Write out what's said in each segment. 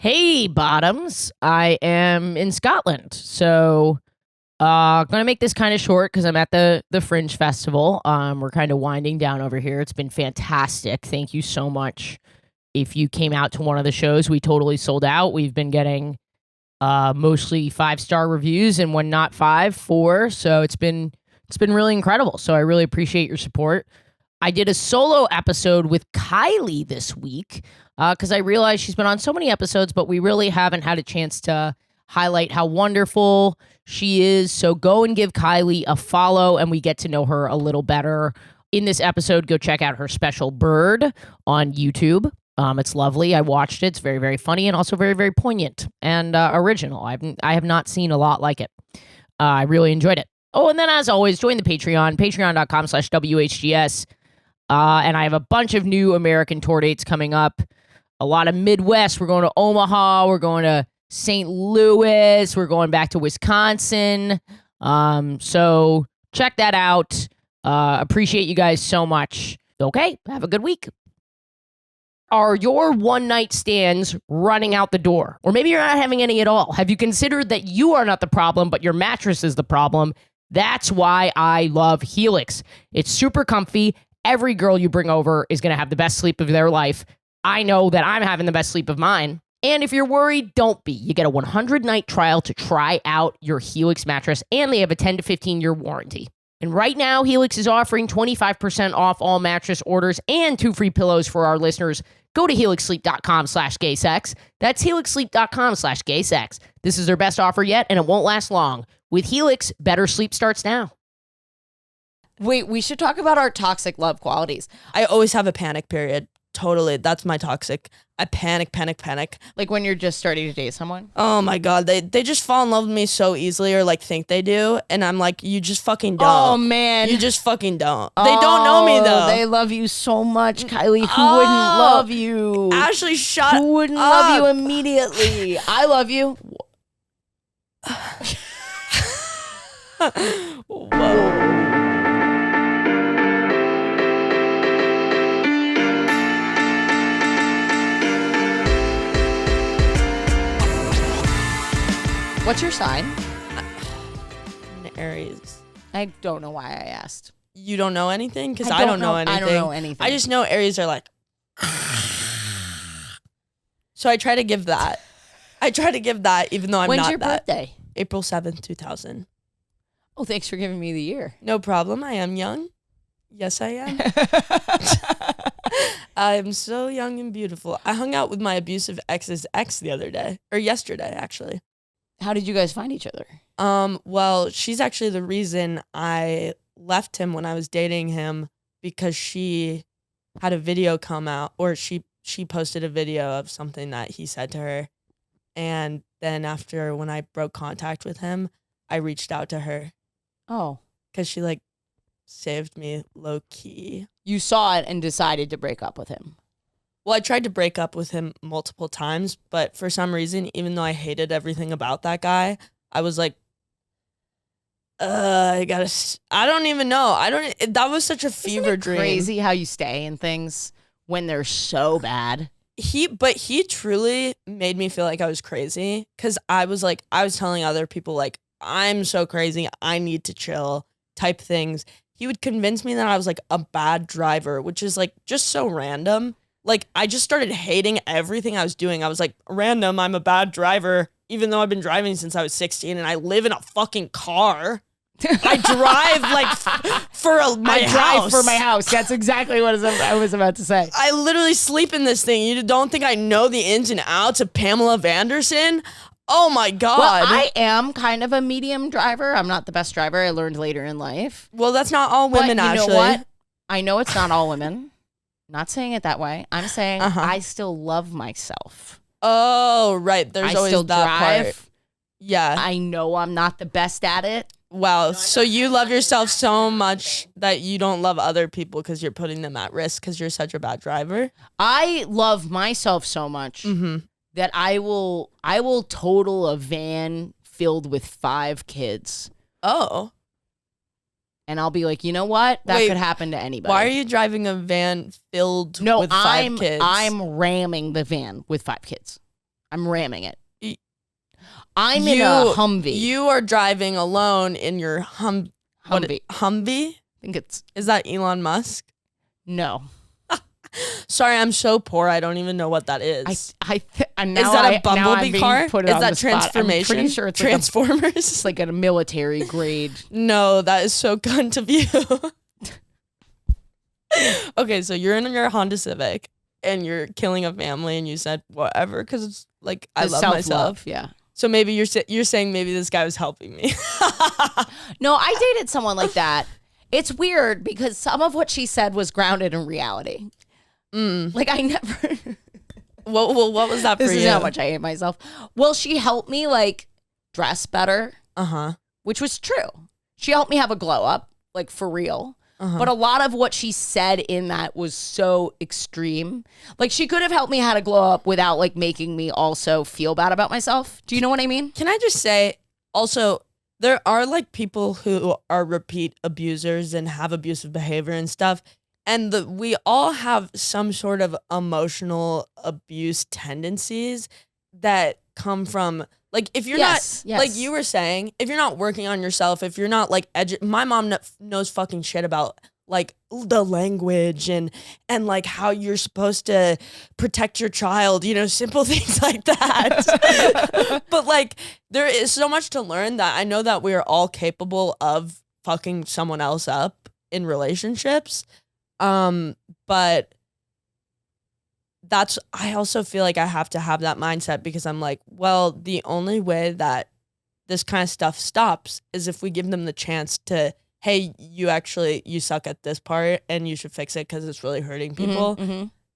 Hey, Bottoms. I am in Scotland. So, gonna make this kind of short because I'm at the Fringe Festival. We're kind of winding down over here. It's been fantastic. Thank you so much. If you came out to one of the shows, we totally sold out. We've been getting mostly 5-star reviews and when not 5, 4. So it's been really incredible. So I really appreciate your support. I did a solo episode with Kylie this week because I realized she's been on so many episodes, but we really haven't had a chance to highlight how wonderful she is. So go and give Kylie a follow and we get to know her a little better. In this episode, go check out her special Bird on YouTube. It's lovely. I watched it. It's very, very funny and also very, very poignant and original. I have not seen a lot like it. I really enjoyed it. Oh, and then as always, join the Patreon, patreon.com/WHGS. And I have a bunch of new American tour dates coming up. A lot of Midwest. We're going to Omaha. We're going to St. Louis. We're going back to Wisconsin. So check that out. Appreciate you guys so much. Okay, have a good week. Are your one-night stands running out the door? Or maybe you're not having any at all. Have you considered that you are not the problem, but your mattress is the problem? That's why I love Helix. It's super comfy. Every girl you bring over is going to have the best sleep of their life. I know that I'm having the best sleep of mine. And if you're worried, don't be. You get a 100-night trial to try out your Helix mattress, and they have a 10 to 15-year warranty. And right now, Helix is offering 25% off all mattress orders and 2 free pillows for our listeners. Go to helixsleep.com/gaysex. That's helixsleep.com/gaysex. This is their best offer yet, and it won't last long. With Helix, better sleep starts now. Wait, we should talk about our toxic love qualities. I always have a panic period. Totally. That's my toxic. I panic. Like when you're just starting to date someone? Oh my God. They just fall in love with me so easily or like think they do. And I'm like, you just fucking don't. Oh man. You just fucking don't. They don't know me though. They love you so much, Kylie. Who wouldn't love you? Ashley, shut Who wouldn't up. love you immediately? I love you. Whoa. What's your sign? An Aries. I don't know why I asked. You don't know anything? Because I don't know anything. I don't know anything. I just know Aries are like. So I try to give that. Even though I'm When's not your that. birthday? April 7th, 2000. Oh, thanks for giving me the year. No problem. I am young. Yes, I am. I'm so young and beautiful. I hung out with my abusive ex's ex the other day. Or yesterday, actually. How did you guys find each other? Well, she's actually the reason I left him when I was dating him because she had a video come out, or she posted a video of something that he said to her. And then after, when I broke contact with him, I reached out to her. Oh. Because she like saved me low key. You saw it and decided to break up with him. Well, I tried to break up with him multiple times, but for some reason, even though I hated everything about that guy, I was like, I don't even know. That was such a fever dream. Crazy how you stay in things when they're so bad. But he truly made me feel like I was crazy because I was telling other people like, I'm so crazy, I need to chill type things. He would convince me that I was like a bad driver, which is like just so random. Like, I just started hating everything I was doing. I was like, random, I'm a bad driver, even though I've been driving since I was 16 and I live in a fucking car. I drive my house. For my house. That's exactly what I was about to say. I literally sleep in this thing. You don't think I know the ins and outs of Pamela Vanderson? Oh my God. Well, I am kind of a medium driver. I'm not the best driver. I learned later in life. Well, that's not all women, but you Ashley. know what? I know it's not all women. Not saying it that way. I'm saying I still love myself. Oh, right. There's always still that drive. part. Yeah. I know I'm not the best at it. Wow. So you love yourself so much that you don't love other people because you're putting them at risk because you're such a bad driver? I love myself so much that I will total a van filled with 5 kids. Oh. And I'll be like, you know what? That could happen to anybody. Why are you driving a van filled with 5 kids? I'm ramming the van with 5 kids. I'm ramming it. Y- I'm in a Humvee. You are driving alone in your Humvee. Humvee? I think it's... Is that Elon Musk? No. Sorry, I'm so poor. I don't even know what that is. Is that a bumblebee car? Is that transformation? I'm pretty sure it's Transformers. It's like a military grade. No, that is so cunt of you. Okay, so you're in your Honda Civic and you're killing a family, and you said whatever because it's like I love myself. Yeah. So maybe you're saying maybe this guy was helping me. No, I dated someone like that. It's weird because some of what she said was grounded in reality. Like I never. What was that for you? This is how much I hate myself. Well, she helped me like dress better. Which was true. She helped me have a glow up, like for real. But a lot of what she said in that was so extreme. Like she could have helped me how to glow up without like making me also feel bad about myself. Do you know what I mean? Can I just say also, there are like people who are repeat abusers and have abusive behavior and stuff. And we all have some sort of emotional abuse tendencies that come from, like, if you're not, like you were saying, if you're not working on yourself, if you're not like, my mom knows fucking shit about like the language and like how you're supposed to protect your child, you know, simple things like that. But like, there is so much to learn that I know that we are all capable of fucking someone else up in relationships. But I also feel like I have to have that mindset because I'm like, well, the only way that this kind of stuff stops is if we give them the chance to, hey, you suck at this part and you should fix it because it's really hurting people.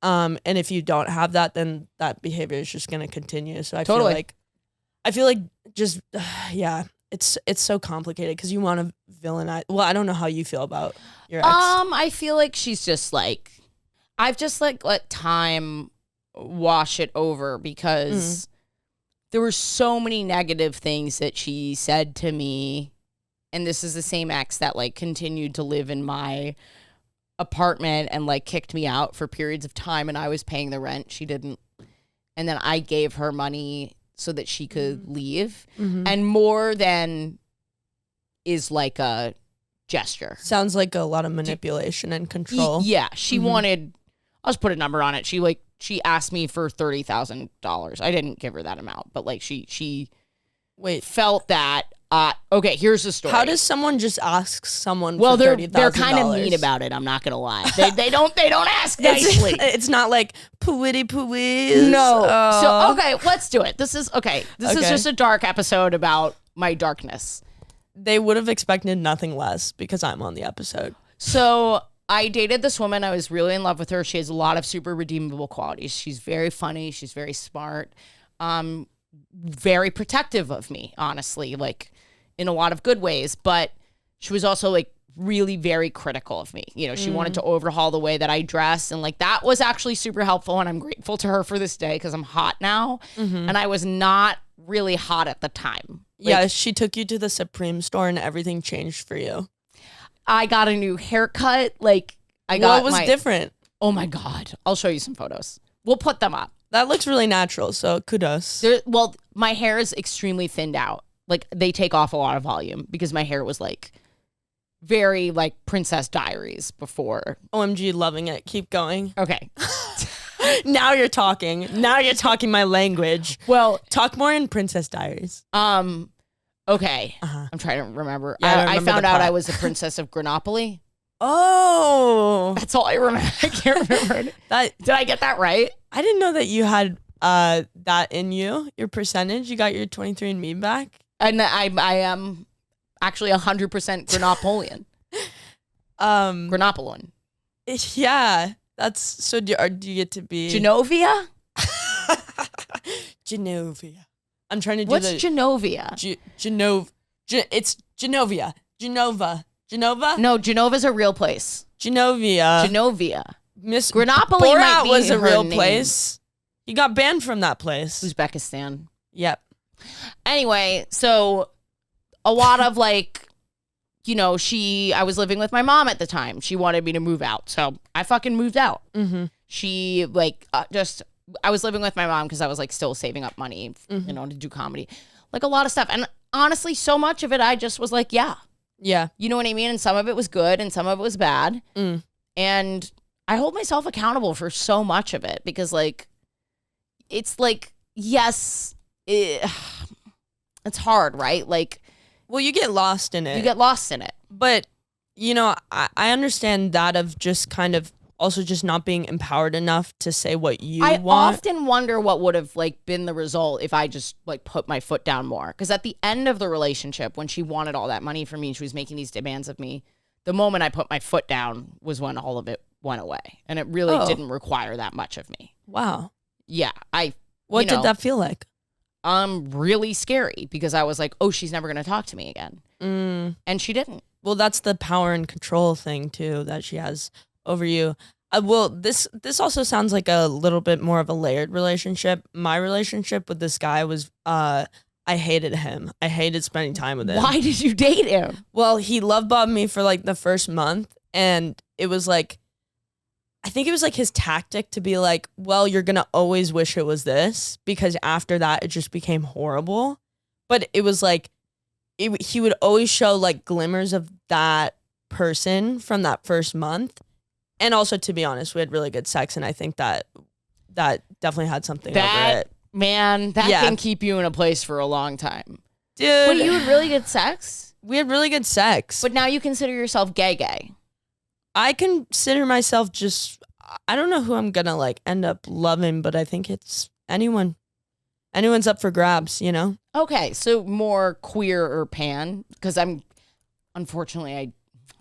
And if you don't have that, then that behavior is just going to continue. So I feel like just, yeah, it's so complicated because you want to villainize. Well, I don't know how you feel about your ex. I feel like she's just like, I've just like let time wash it over because there were so many negative things that she said to me. And this is the same ex that like continued to live in my apartment and like kicked me out for periods of time, and I was paying the rent. She didn't. And then I gave her money so that she could leave. And more than is like a gesture. Sounds like a lot of manipulation and control. Yeah. She wanted, I'll just put a number on it. She asked me for $30,000. I didn't give her that amount, but like she felt that. Okay, here's the story. How does someone just ask someone for $30,000? They're kind of mean about it. I'm not gonna lie. They don't ask nicely. It's not like please. No. So okay, let's do it. This is just a dark episode about my darkness. They would have expected nothing less because I'm on the episode. So I dated this woman. I was really in love with her. She has a lot of super redeemable qualities. She's very funny. She's very smart. Very protective of me, honestly, like in a lot of good ways. But she was also like really very critical of me. You know, she wanted to overhaul the way that I dress. And like that was actually super helpful. And I'm grateful to her for this day because I'm hot now. And I was not really hot at the time. Yeah, she took you to the Supreme store and everything changed for you. I got a new haircut. Like what was different? Oh my God. I'll show you some photos. We'll put them up. That looks really natural, so kudos. Well, my hair is extremely thinned out. Like they take off a lot of volume because my hair was like very like Princess Diaries before. OMG, loving it. Keep going. Okay. Now you're talking. Now you're talking my language. Well, talk more in Princess Diaries. Okay. I'm trying to remember. Yeah, I found out I was a princess of Grenopoly. Oh. That's all I remember. I can't remember. Did I get that right? I didn't know that you had that in you, your percentage. You got your 23andMe back. And I am actually 100% Grenopolian. Grenopolian. Yeah. That's so. Do you get to be Genovia? Genovia. I'm trying to do What's Genovia? It's Genovia. Genova? No, Genova's a real place. Genovia. Miss Grenopoly might be was a real name. place. He got banned from that place. Uzbekistan. Yep. Anyway, so a lot of like, you know, I was living with my mom at the time. She wanted me to move out. So I fucking moved out. She like just I was living with my mom because I was like still saving up money, Mm-hmm. you know, to do comedy, like a lot of stuff. And honestly, so much of it, I just was like, yeah, you know what I mean? And some of it was good and some of it was bad. And I hold myself accountable for so much of it because like, it's like, yes, it's hard, right? Like, well, you get lost in it. you get lost in it. But, you know, I understand that of just kind of also just not being empowered enough to say what you I want. often wonder what would have like been the result if I just like put my foot down more. Because at the end of the relationship, when she wanted all that money from me, she was making these demands of me. The moment I put my foot down was when all of it went away, and it really didn't require that much of me. Wow. Yeah, What did that feel like? Really scary because I was like, oh, she's never gonna talk to me again, and she didn't. Well, that's the power and control thing too that she has over you. Well, this also sounds like a little bit more of a layered relationship. My relationship with this guy was I hated him. I hated spending time with him. Why did you date him? Well, he love bombed me for like the first month, and it was like, I think it was like his tactic to be like, well, you're gonna always wish it was this, because after that it just became horrible. But it was like he would always show like glimmers of that person from that first month. And also, to be honest, we had really good sex, and I think that definitely had something over it. Man, that can keep you in a place for a long time. Dude. But you had really good sex? We had really good sex. But now you consider yourself gay. I consider myself just, I don't know who I'm gonna like end up loving, but I think it's anyone. Anyone's up for grabs, you know? Okay, so more queer or pan? Because unfortunately,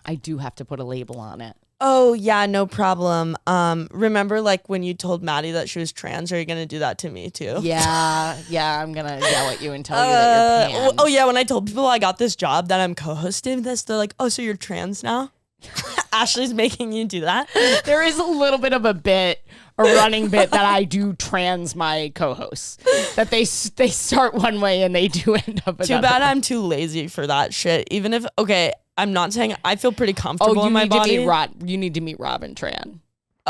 I do have to put a label on it. Oh, yeah, no problem. Remember like when you told Maddie that she was trans, are you gonna do that to me too? Yeah, I'm gonna yell at you and tell you that you're pan. Oh yeah, when I told people I got this job that I'm co-hosting this, they're like, oh, so you're trans now? Ashley's making you do that? There is a little bit of a running bit that I do trans my co-hosts. That they start one way and they do end up another. Too bad I'm too lazy for that shit. Even if, okay, I'm not saying I feel pretty comfortable in my body. You need to meet Robin Tran.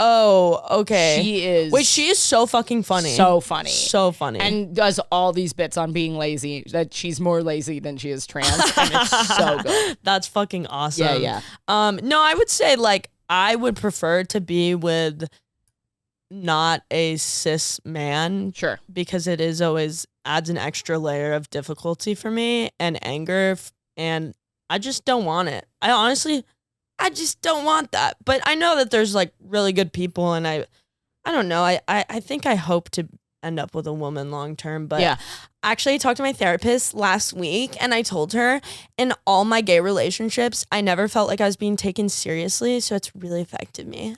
Oh, okay. She is. Wait, she is so fucking funny. So funny. So funny. And does all these bits on being lazy, that she's more lazy than she is trans. And it's so good. That's fucking awesome. Yeah. No, I would say like I would prefer to be with not a cis man. Sure. Because it is always adds an extra layer of difficulty for me and anger, and I just don't want it. I just don't want that. But I know that there's like really good people, and I don't know. I think I hope to end up with a woman long term. But yeah. Actually, I talked to my therapist last week, and I told her in all my gay relationships, I never felt like I was being taken seriously. So it's really affected me.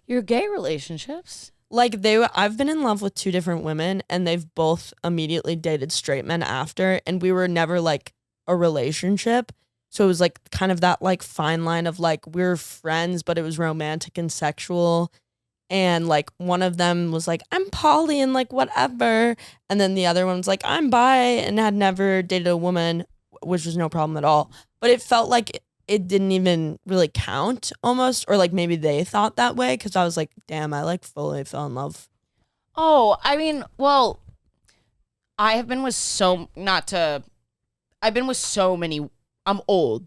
Your gay relationships? Like I've been in love with two different women, and they've both immediately dated straight men after, and we were never like a relationship. So it was like kind of that like fine line of like we're friends, but it was romantic and sexual. And like one of them was like, I'm poly and like whatever. And then the other one was like, I'm bi and had never dated a woman, which was no problem at all. But it felt like it didn't even really count almost, or like maybe they thought that way, because I was like, damn, I like fully fell in love. Oh, I mean, well, I've been with so many. I'm old,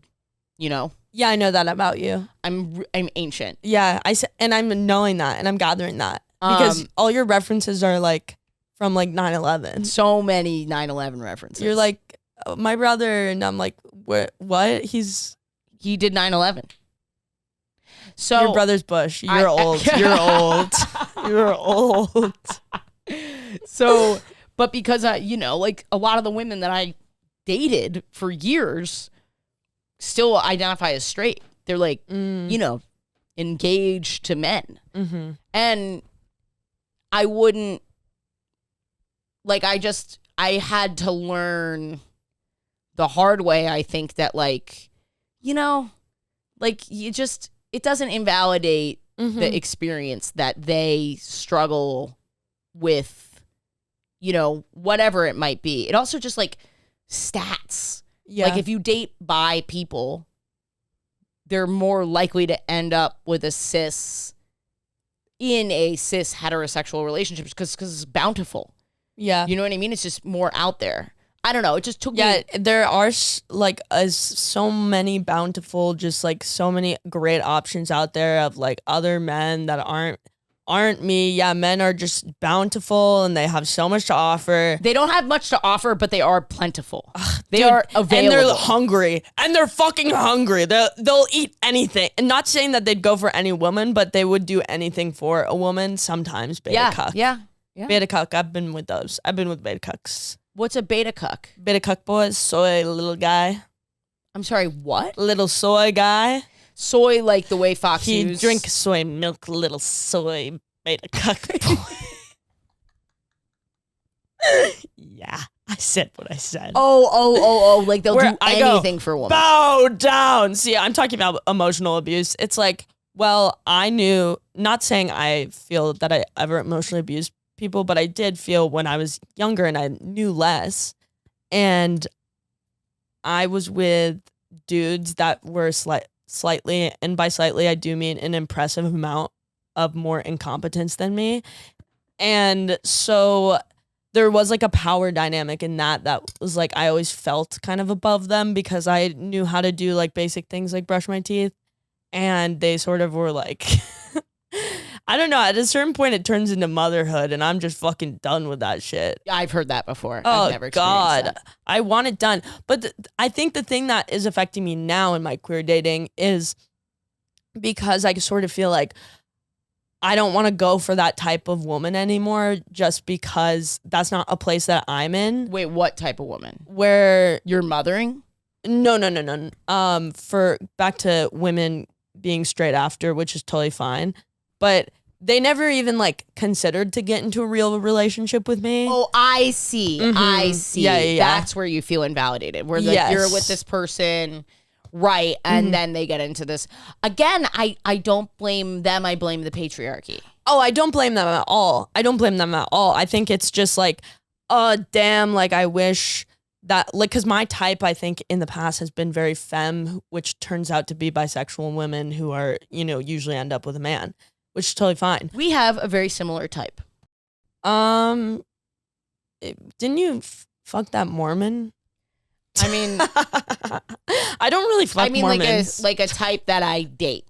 you know? Yeah, I know that about you. I'm ancient. Yeah, and I'm knowing that, and I'm gathering that because all your references are like from like 9/11. So many 9/11 references. You're like, oh, my brother, and I'm like, what? He did 9/11. So your brother's Bush. You're old. You're old. You're old. So, but because like a lot of the women that I dated for years still identify as straight. They're like, engaged to men. Mm-hmm. And I wouldn't, like, I had to learn the hard way, I think, that, like, it doesn't invalidate the experience that they struggle with, whatever it might be. It also just, like, stats. Yeah. Like, if you date bi people, they're more likely to end up with a cis in a cis heterosexual relationship because it's bountiful. Yeah. You know what I mean? It's just more out there. I don't know. It just took me. Yeah, there are like so many bountiful, just like so many great options out there of like other men that aren't me. Yeah, men are just bountiful and they have so much to offer. They don't have much to offer, but they are plentiful. They are available. And they're hungry. And they're fucking hungry. They'll eat anything. And not saying that they'd go for any woman, but they would do anything for a woman. Sometimes beta cuck. Yeah. Beta cuck. I've been with those. I've been with beta cucks. What's a beta cuck? Beta cuck boys. Soy little guy. I'm sorry, what? Little soy guy. Soy, like the way Fox He News. drink soy milk, little soy beta cuck boy. Yeah, I said what I said. Oh, like they'll do I go, anything for a woman. Bow down. See, I'm talking about emotional abuse. It's like, well, I knew, not saying I feel that I ever emotionally abused people, but I did feel when I was younger and I knew less. And I was with dudes that were slightly, and by slightly, I do mean an impressive amount of more incompetence than me. And so there was like a power dynamic in that was like, I always felt kind of above them because I knew how to do like basic things like brush my teeth. And they sort of were like, I don't know. At a certain point, it turns into motherhood, and I'm just fucking done with that shit. I've heard that before. Oh, I've never experienced that. I want it done. But I think the thing that is affecting me now in my queer dating is because I sort of feel like I don't want to go for that type of woman anymore just because that's not a place that I'm in. Wait, what type of woman? Where You're mothering? No. For back to women being straight after, which is totally fine. But they never even like considered to get into a real relationship with me. Oh, I see. I see. Yeah. That's where you feel invalidated. Where like you're with this person, right? And then they get into this. Again, I don't blame them. I blame the patriarchy. Oh, I don't blame them at all. I think it's just like, oh, damn, like I wish that, like, because my type, I think, in the past has been very femme, which turns out to be bisexual women who are, usually end up with a man, which is totally fine. We have a very similar type. Didn't you fuck that Mormon? I mean, I don't really fuck Mormons. like a type that I date.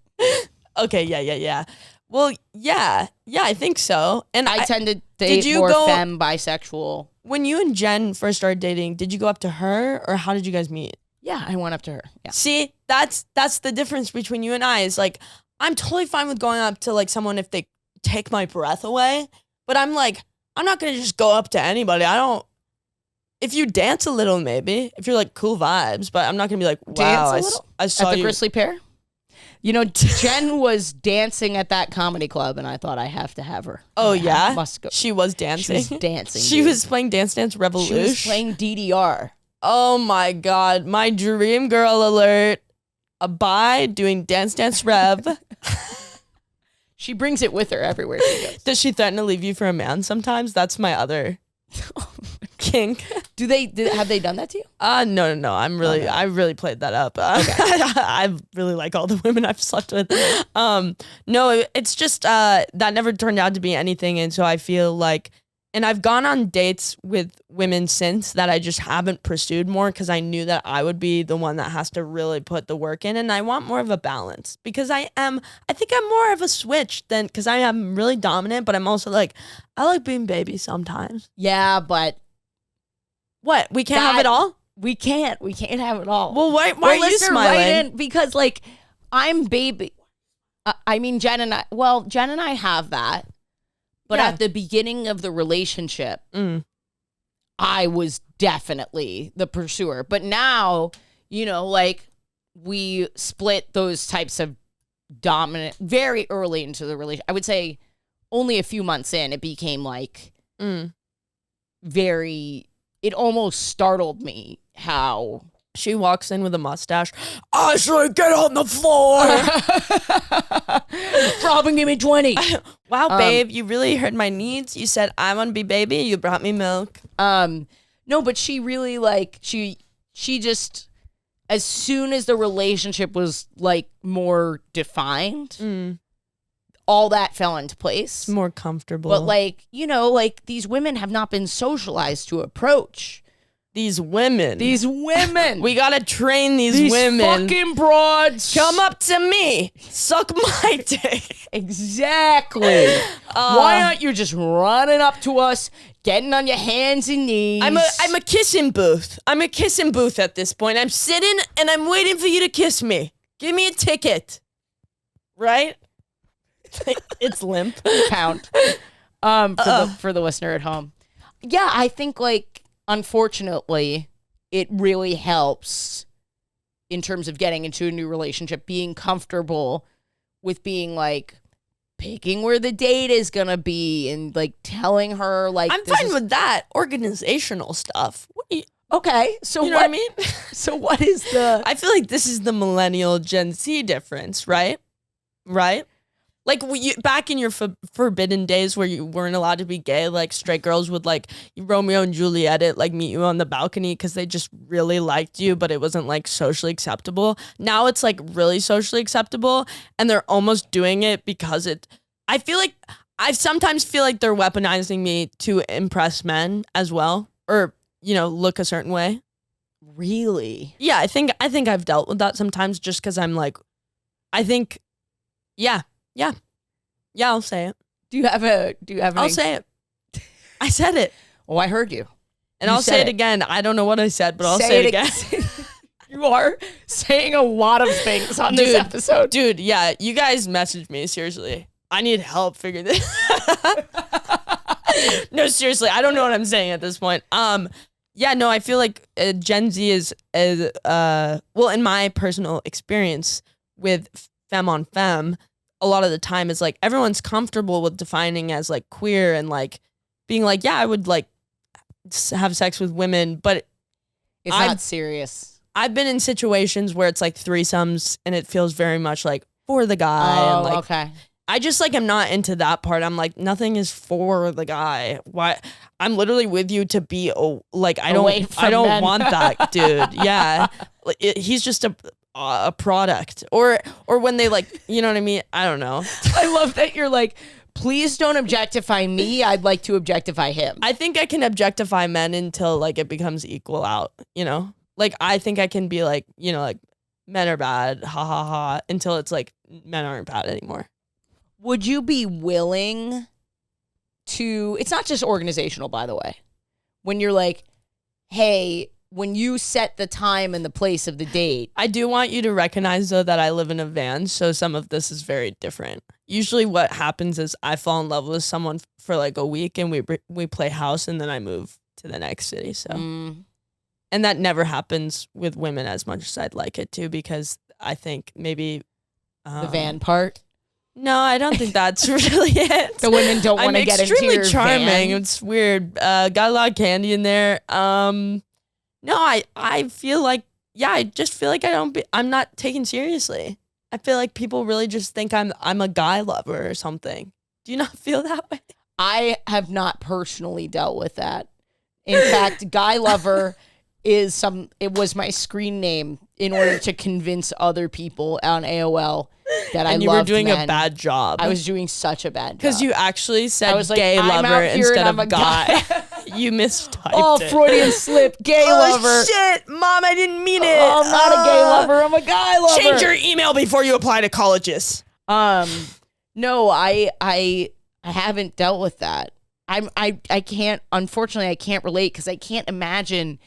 Okay, yeah. Well, yeah, I think so. And I tend to date more femme, bisexual. When you and Jen first started dating, did you go up to her, or how did you guys meet? Yeah, I went up to her. Yeah. See, that's the difference between you and I. Is like, I'm totally fine with going up to like someone if they take my breath away, but I'm like, I'm not gonna just go up to anybody. If you dance a little, maybe. If you're like cool vibes, but I'm not gonna be like, wow, I saw at the you. Gristly Pear. Jen was dancing at that comedy club, and I thought I have to have her. Oh yeah, must go. She was dancing. She was dancing. She was playing Dance Dance Revolution. She was playing DDR. Oh my god, my dream girl alert! A bi doing Dance Dance Rev. She brings it with her everywhere she goes. Does she threaten to leave you for a man sometimes? That's my other kink. Have they done that to you? No. I really played that up. I really like all the women I've slept with. No, it's just that never turned out to be anything, and so I feel like, and I've gone on dates with women since that I just haven't pursued more because I knew that I would be the one that has to really put the work in, and I want more of a balance because I think I'm more of a switch than, because I am really dominant, but I'm also like, I like being baby sometimes. Yeah, but what? We can't have it all? We can't have it all. Well, why are you smiling? Right in, because like I'm baby. I mean, Jen and I have that. But at the beginning of the relationship, I was definitely the pursuer. But now, like we split those types of dominant very early into the relationship. I would say only a few months in, it became like it almost startled me how she walks in with a mustache. Ashley, get on the floor. Robin, give me 20. Wow, babe, you really heard my needs. You said I want to be baby. You brought me milk. No, but she really like she just, as soon as the relationship was like more defined, all that fell into place. It's more comfortable. But like, you know, like these women have not been socialized to approach. These women. We gotta train these women. Fucking broads. Come up to me. Suck my dick. Exactly. Why aren't you just running up to us, getting on your hands and knees? I'm a kissing booth. I'm a kissing booth at this point. I'm sitting and I'm waiting for you to kiss me. Give me a ticket. Right? It's limp. Count. For the listener at home. Yeah, I think like unfortunately it really helps in terms of getting into a new relationship, being comfortable with being like picking where the date is gonna be and like telling her like I'm fine with that organizational stuff. Okay, so you know what I mean? So what is the? I feel like this is the millennial Gen Z difference, right? Right? Like back in your forbidden days where you weren't allowed to be gay, like straight girls would like Romeo and Juliet it, like meet you on the balcony because they just really liked you, but it wasn't like socially acceptable. Now it's like really socially acceptable, and they're almost doing it because I sometimes feel like they're weaponizing me to impress men as well, or look a certain way. Really? Yeah, I think I've dealt with that sometimes just because I'm like, I think, yeah, I'll say it. Do you have I'll say it. I said it. Oh, I heard you. And I'll say it again. I don't know what I said, but I'll say it again. You are saying a lot of things on this episode. Dude, yeah, you guys messaged me, seriously. I need help figuring this. No, seriously, I don't know what I'm saying at this point. Yeah, no, I feel like Gen Z is well, in my personal experience with femme on femme, a lot of the time is like everyone's comfortable with defining as like queer and like being like, yeah, I would like have sex with women, but it's not serious. I've been in situations where it's like threesomes and it feels very much like for the guy. Oh, and like, okay. I just like am not into that part. I'm like, nothing is for the guy. Why? I'm literally with you to be like I don't want that, dude. Yeah, he's just a product. Or when they like, you know what I mean? I don't know. I love that you're like, please don't objectify me. I'd like to objectify him. I think I can objectify men until like it becomes equal out. Like I think I can be like, like men are bad, ha ha ha, until it's like men aren't bad anymore. Would you be willing to, it's not just organizational, by the way, when you're like, hey, when you set the time and the place of the date. I do want you to recognize, though, that I live in a van, so some of this is very different. Usually what happens is I fall in love with someone for like a week and we play house and then I move to the next city. So, And that never happens with women as much as I'd like it to, because I think maybe... the van part? No, I don't think that's really it. The women don't want to get into your extremely charming. van. It's weird. Got a lot of candy in there. No, I feel like, yeah, I just feel like I'm not taken seriously. I feel like people really just think I'm a guy lover or something. Do you not feel that way? I have not personally dealt with that. In fact, guy lover it was my screen name in order to convince other people on AOL that I loved men. And you were doing a bad job. I was doing such a bad job. Because you actually said I was like, gay I'm lover out here instead and of I'm a guy. You mistyped oh, it. Freudian slip, gay lover. Oh, shit. Mom, I didn't mean it. Oh, I'm not a gay lover. I'm a guy lover. Change your email before you apply to colleges. No, I haven't dealt with that. I can't, unfortunately, I can't relate because I can't imagine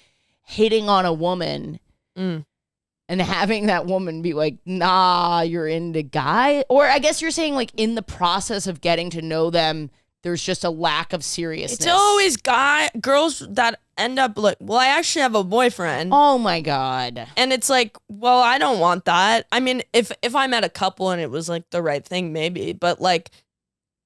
hitting on a woman and having that woman be like, nah, you're into guy. Or I guess you're saying like in the process of getting to know them, there's just a lack of seriousness. It's always girls that end up like, well, I actually have a boyfriend. Oh my God. And it's like, well, I don't want that. I mean, if I met a couple and it was like the right thing, maybe. But like,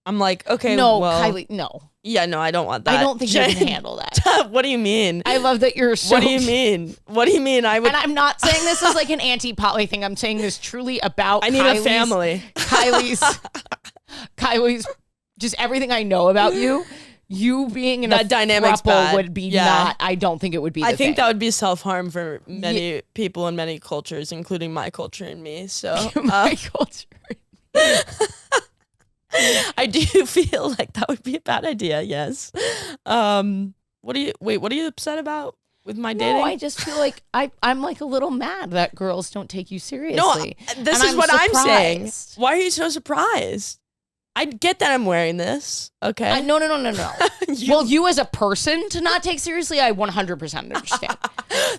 I'm like, okay, no, well. Kylie, no. Yeah, no, I don't want that. I don't think you can handle that. What do you mean? I love that you're so... What do you mean? What do you mean? I would... And I'm not saying this is like an anti-poly thing. I'm saying this truly about I need a family. Kylie's, just everything I know about you. You being in that a dynamic's throuple bad. would be not... I don't think it would be I the think thing. that would be self-harm for many people in many cultures, including my culture and me. So my culture. I do feel like that would be a bad idea. Yes. What are you upset about with my dating? No, I just feel like I'm like a little mad that girls don't take you seriously. No, this is what I'm saying. Why are you so surprised? I get that I'm wearing this. Okay. No. Well, you as a person to not take seriously, I 100% understand.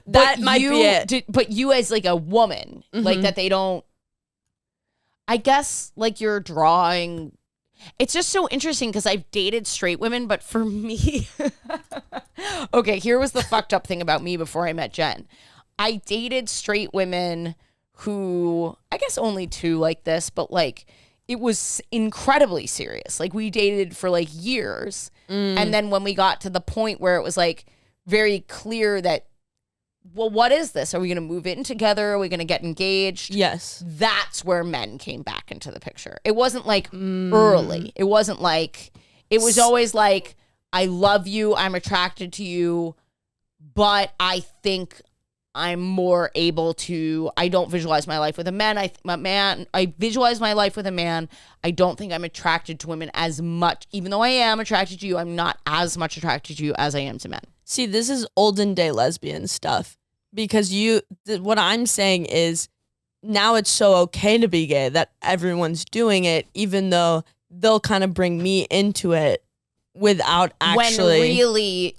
That might be it. But you as like a woman, like that they don't, I guess like you're drawing. It's just so interesting because I've dated straight women, but for me, okay, here was the fucked up thing about me before I met Jen. I dated straight women who, I guess only two like this, but like, it was incredibly serious. Like we dated for like years. And then when we got to the point where it was like very clear that, well, what is this? Are we going to move in together? Are we going to get engaged? Yes. That's where men came back into the picture. It wasn't like early. It wasn't like, it was always like, I love you. I'm attracted to you. But I think I'm more able to, I don't visualize my life with a man. I visualize my life with a man. I don't think I'm attracted to women as much. Even though I am attracted to you, I'm not as much attracted to you as I am to men. See, this is olden day lesbian stuff because what I'm saying is now it's so okay to be gay that everyone's doing it, even though they'll kind of bring me into it without actually. When really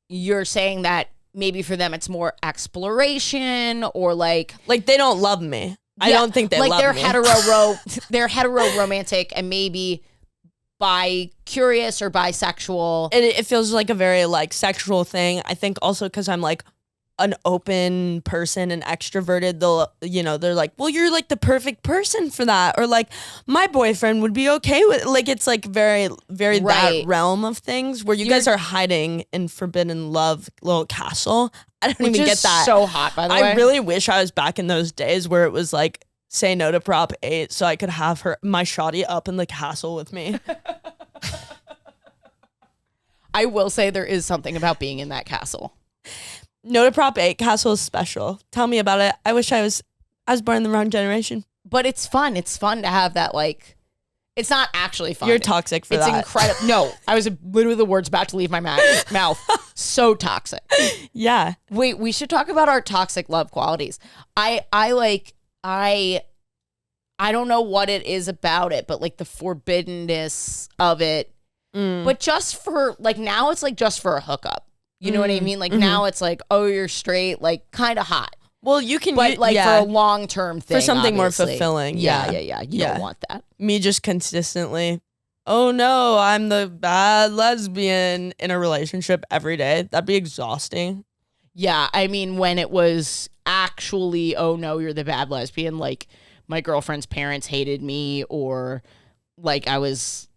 you're saying that maybe for them it's more exploration or like they don't love me. I don't think they love me. They're hetero romantic and maybe bi-curious or bisexual. And it feels like a very like sexual thing. I think also because I'm like an open person and extroverted, they're like, well, you're like the perfect person for that. Or like my boyfriend would be okay with like, it's like very, very that realm of things where you guys are hiding in forbidden love little castle. I don't even get that. So hot, by the way. I really wish I was back in those days where it was like, say no to Prop 8 so I could have my shawty up in the castle with me. I will say there is something about being in that castle. No to Prop 8 castle is special. Tell me about it. I wish I was born in the wrong generation. But it's fun. It's fun to have that like, it's not actually fun. You're toxic for that. It's incredible. No, I was literally the words about to leave my mouth. So toxic. Yeah. Wait, we should talk about our toxic love qualities. I don't know what it is about it, but like the forbiddenness of it. But just for like now it's like just for a hookup. You know what I mean? Like now it's like, oh, you're straight, like kind of hot. Well, you can, but like for a long-term thing, for something obviously. more fulfilling. Yeah. You don't want that. Me just consistently, oh no, I'm the bad lesbian in a relationship every day. That'd be exhausting. Yeah, I mean, when it was actually, oh no, you're the bad lesbian, like my girlfriend's parents hated me, or like I was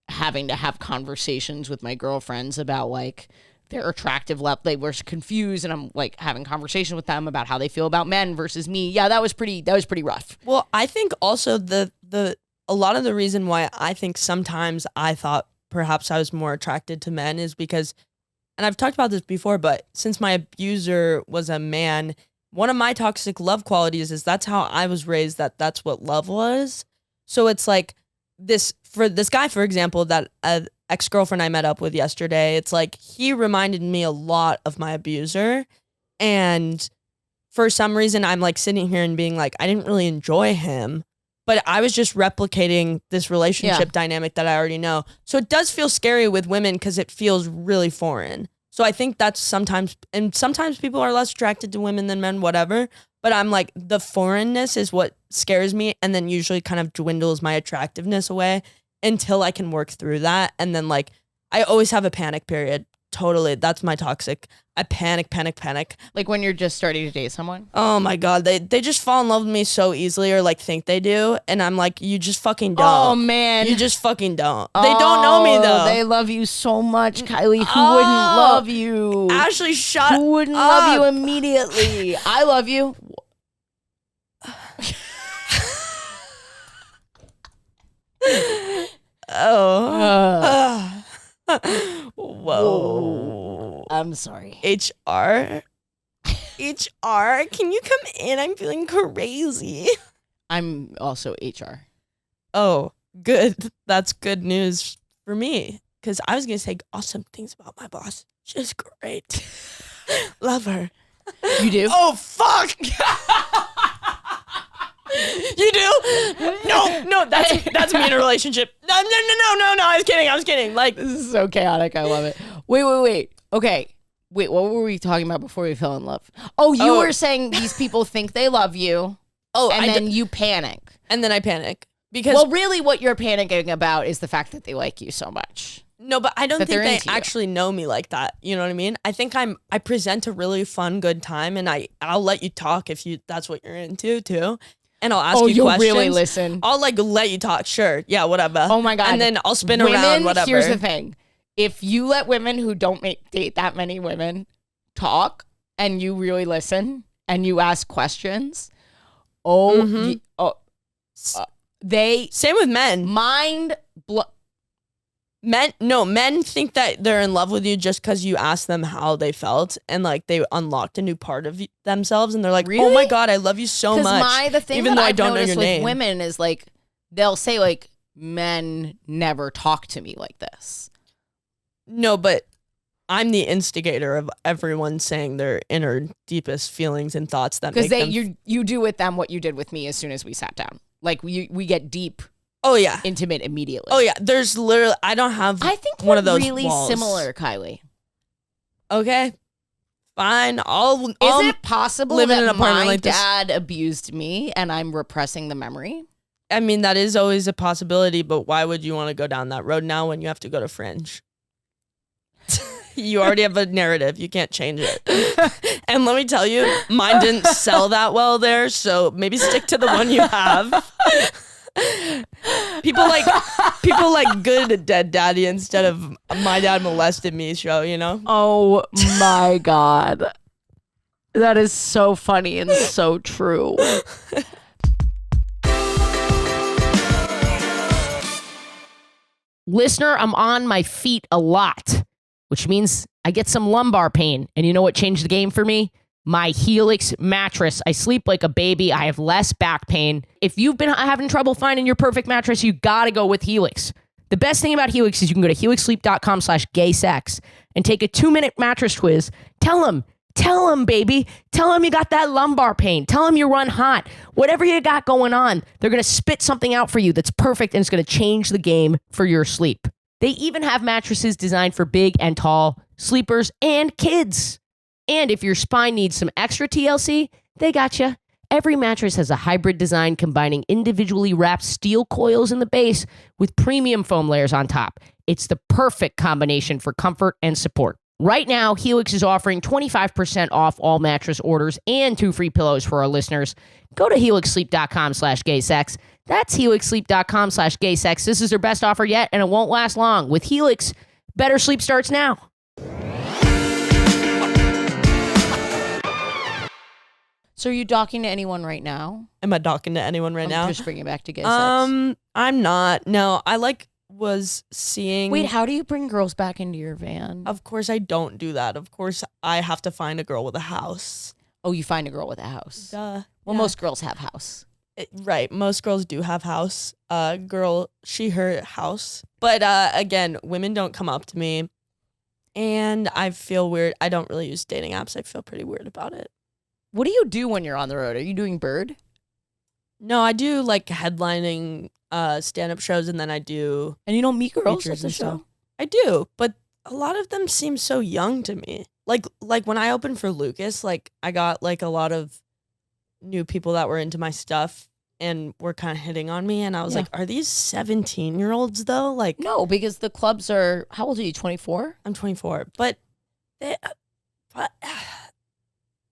having to have conversations with my girlfriends about like their attractive they were confused, and I'm like having conversation with them about how they feel about men versus me. Yeah, that was pretty rough. Well, I think also a lot of the reason why I think sometimes I thought perhaps I was more attracted to men is because, and I've talked about this before, but since my abuser was a man, one of my toxic love qualities is that's how I was raised, that's what love was. So it's like for this guy, for example, that ex-girlfriend I met up with yesterday, it's like he reminded me a lot of my abuser. And for some reason, I'm like sitting here and being like, I didn't really enjoy him, but I was just replicating this relationship dynamic that I already know. So it does feel scary with women because it feels really foreign. So I think that's sometimes people are less attracted to women than men, whatever. But I'm like, the foreignness is what scares me, and then usually kind of dwindles my attractiveness away until I can work through that. And then like, I always have a panic period. Totally. That's my toxic. I panic. Like when you're just starting to date someone? Oh my God. They just fall in love with me so easily, or like think they do. And I'm like, you just fucking don't. Oh man. You just fucking don't. They don't know me though. They love you so much, Kylie. Who wouldn't love you? Ashley, shut up. Who wouldn't love you immediately? I love you. Whoa. I'm sorry. HR, can you come in? I'm feeling crazy. I'm also HR. Oh, good. That's good news for me. Because I was going to say awesome things about my boss. She's great. Love her. You do? Oh, fuck. You do? No, that's me in a relationship. No, I was kidding. Like, This is so chaotic. I love it. Wait. Okay. Wait, what were we talking about before we fell in love? Oh, you were saying these people think they love you. Oh, and then you panic. And then I panic. Because Well, really what you're panicking about is the fact that they like you so much. no, but I don't That think they're they into you. actually know me like that. You know what I mean? I think I present a really fun, good time, and I'll let you talk if that's what you're into too. And I'll ask you you'll questions. really listen. I'll like let you talk. Sure. Yeah, whatever. Oh my God. And then I'll spin Women, around, whatever. Here's the thing. If you let women who don't date that many women talk and you really listen and you ask questions, they Same with men. Men think that they're in love with you just because you asked them how they felt and like they unlocked a new part of themselves and they're like, Really? oh my God, I love you so much. The thing even that though I I've don't know noticed your with name. women is like they'll say like men never talk to me like this. No, but I'm the instigator of everyone saying their inner deepest feelings and thoughts that Because make them you do with them what you did with me as soon as we sat down. Like we get deep, Oh yeah. intimate immediately. Oh yeah. There's literally I don't have I think one we're of those really walls. similar, Kylie. Okay. Fine. I'll Is it possible live in that an apartment my like this. dad abused me and I'm repressing the memory? I mean, that is always a possibility, but why would you want to go down that road now when you have to go to Fringe? You already have a narrative. You can't change it. And let me tell you, mine didn't sell that well there, so maybe stick to the one you have. People like good dead daddy instead of my dad molested me show, you know? Oh my God. That is so funny and so true. Listener, I'm on my feet a lot, which means I get some lumbar pain. And you know what changed the game for me? My Helix mattress. I sleep like a baby. I have less back pain. If you've been having trouble finding your perfect mattress, you gotta go with Helix. The best thing about Helix is you can go to helixsleep.com/gaysex and take a 2-minute mattress quiz. Tell them, baby. Tell them you got that lumbar pain. Tell them you run hot. Whatever you got going on, they're going to spit something out for you that's perfect and it's going to change the game for your sleep. They even have mattresses designed for big and tall sleepers and kids. And if your spine needs some extra TLC, they got you. Every mattress has a hybrid design combining individually wrapped steel coils in the base with premium foam layers on top. It's the perfect combination for comfort and support. Right now, Helix is offering 25% off all mattress orders and 2 free pillows for our listeners. Go to helixsleep.com/gaysex. That's helixsleep.com/gaysex. This is their best offer yet, and it won't last long. With Helix, better sleep starts now. So are you talking to anyone right now? Am I talking to anyone right now? Just bring it back to gay sex. I'm not. No, I was seeing. Wait, how do you bring girls back into your van? Of course, I don't do that. Of course, I have to find a girl with a house. Oh, you find a girl with a house. Duh. Well, Yeah. most girls have house. Right. Most girls do have house. Girl, she, her house. But again, women don't come up to me. And I feel weird. I don't really use dating apps. I feel pretty weird about it. What do you do when you're on the road? Are you doing Bird? No, I do like headlining stand-up shows, and then I do And you don't meet girls features at the and show? stuff. I do, but a lot of them seem so young to me. Like when I opened for Lucas, like I got like a lot of new people that were into my stuff and were kind of hitting on me, and I was Yeah. like, are these 17-year-olds though? Like, No, because the clubs are, how old are you, 24? I'm 24, but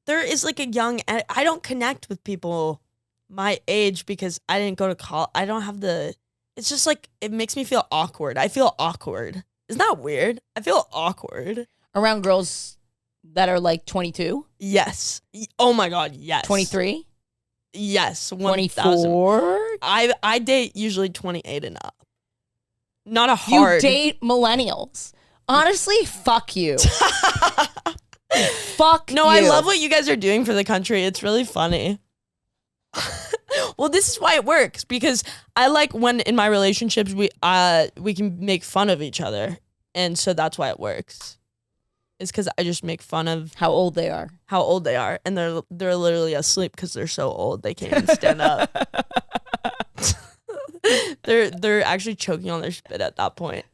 there is like a young. I don't connect with people my age because I didn't go to college. I don't have the. It's just like it makes me feel awkward. I feel awkward. Isn't that weird? I feel awkward. Around girls that are like 22? Yes. Oh my God. Yes. 23? Yes. 24? I date usually 28 and up. Not a hard. You date millennials. Honestly, fuck you. Fuck No, you. I love what you guys are doing for the country. It's really funny. Well, this is why it works, because I like when in my relationships we can make fun of each other, and so that's why it works. It's because I just make fun of How old they are. and they're literally asleep because they're so old they can't even stand up. They're actually choking on their spit at that point.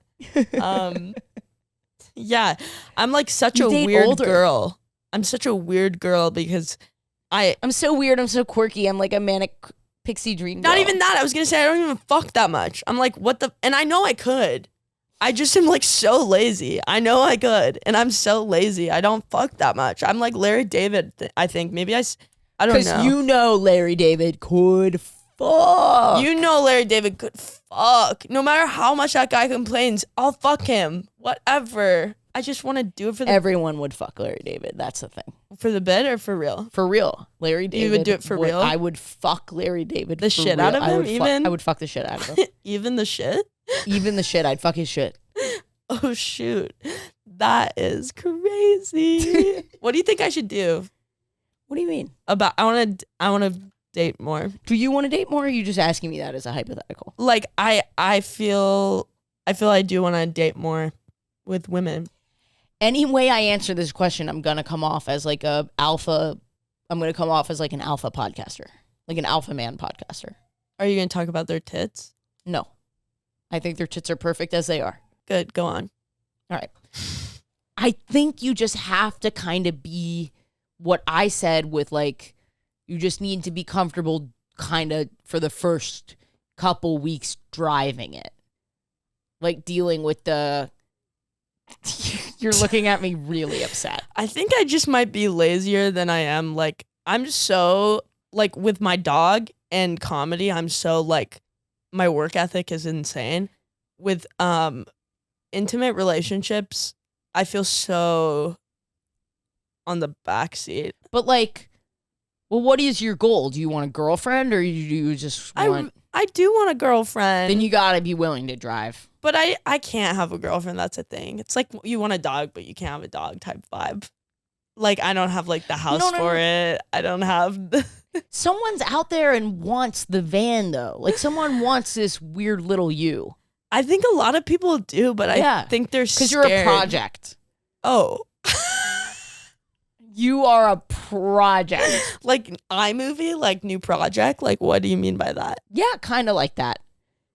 Yeah, I'm like such You a date weird older. girl. I'm such a weird girl because I'm so weird. I'm so quirky. I'm like a manic pixie dream girl. not even that. I was gonna say I don't even fuck that much. I'm like, what the? And I know I could. I just am like so lazy. I know I could, and I'm so lazy. I don't fuck that much. I'm like Larry David. I think maybe I don't know. Because you know Larry David could fuck. You know Larry David could fuck. No matter how much that guy complains, I'll fuck him. Whatever. I just want to do it for the Everyone would fuck Larry David. That's the thing. bit or for real. For real. Larry David. You would do it for real? I would fuck Larry David. The for shit real. out of I him, would even? I would fuck the shit out of him. Even the shit? Even the shit. I'd fuck his shit. Oh shoot. That is crazy. What do you think I should do? What do you mean? I want to date more. Do you want to date more, or are you just asking me that as a hypothetical? Like I feel I do want to date more with women. Any way I answer this question, I'm going to come off as like I'm going to come off as like an alpha podcaster, like an alpha man podcaster. Are you going to talk about their tits? No. I think their tits are perfect as they are. Good, go on. All right. I think you just have to kind of be what I said with like, you just need to be comfortable kind of for the first couple weeks driving it. Like dealing with you're looking at me really upset. I think I just might be lazier than I am. Like, I'm so, like, with my dog and comedy, I'm so, like, my work ethic is insane. With intimate relationships, I feel so on the backseat. But like, well, what is your goal? Do you want a girlfriend, or do you just want... I do want a girlfriend. Then you gotta be willing to drive. But I can't have a girlfriend. That's a thing. It's like you want a dog, but you can't have a dog type vibe. Like, I don't have like the house for it. I don't have the... Someone's out there and wants the van though. Like someone wants this weird little you. I think a lot of people do, but I think they're scared. Because you're a project. Oh. You are a project. Like iMovie, like new project? Like, what do you mean by that? Yeah, kind of like that.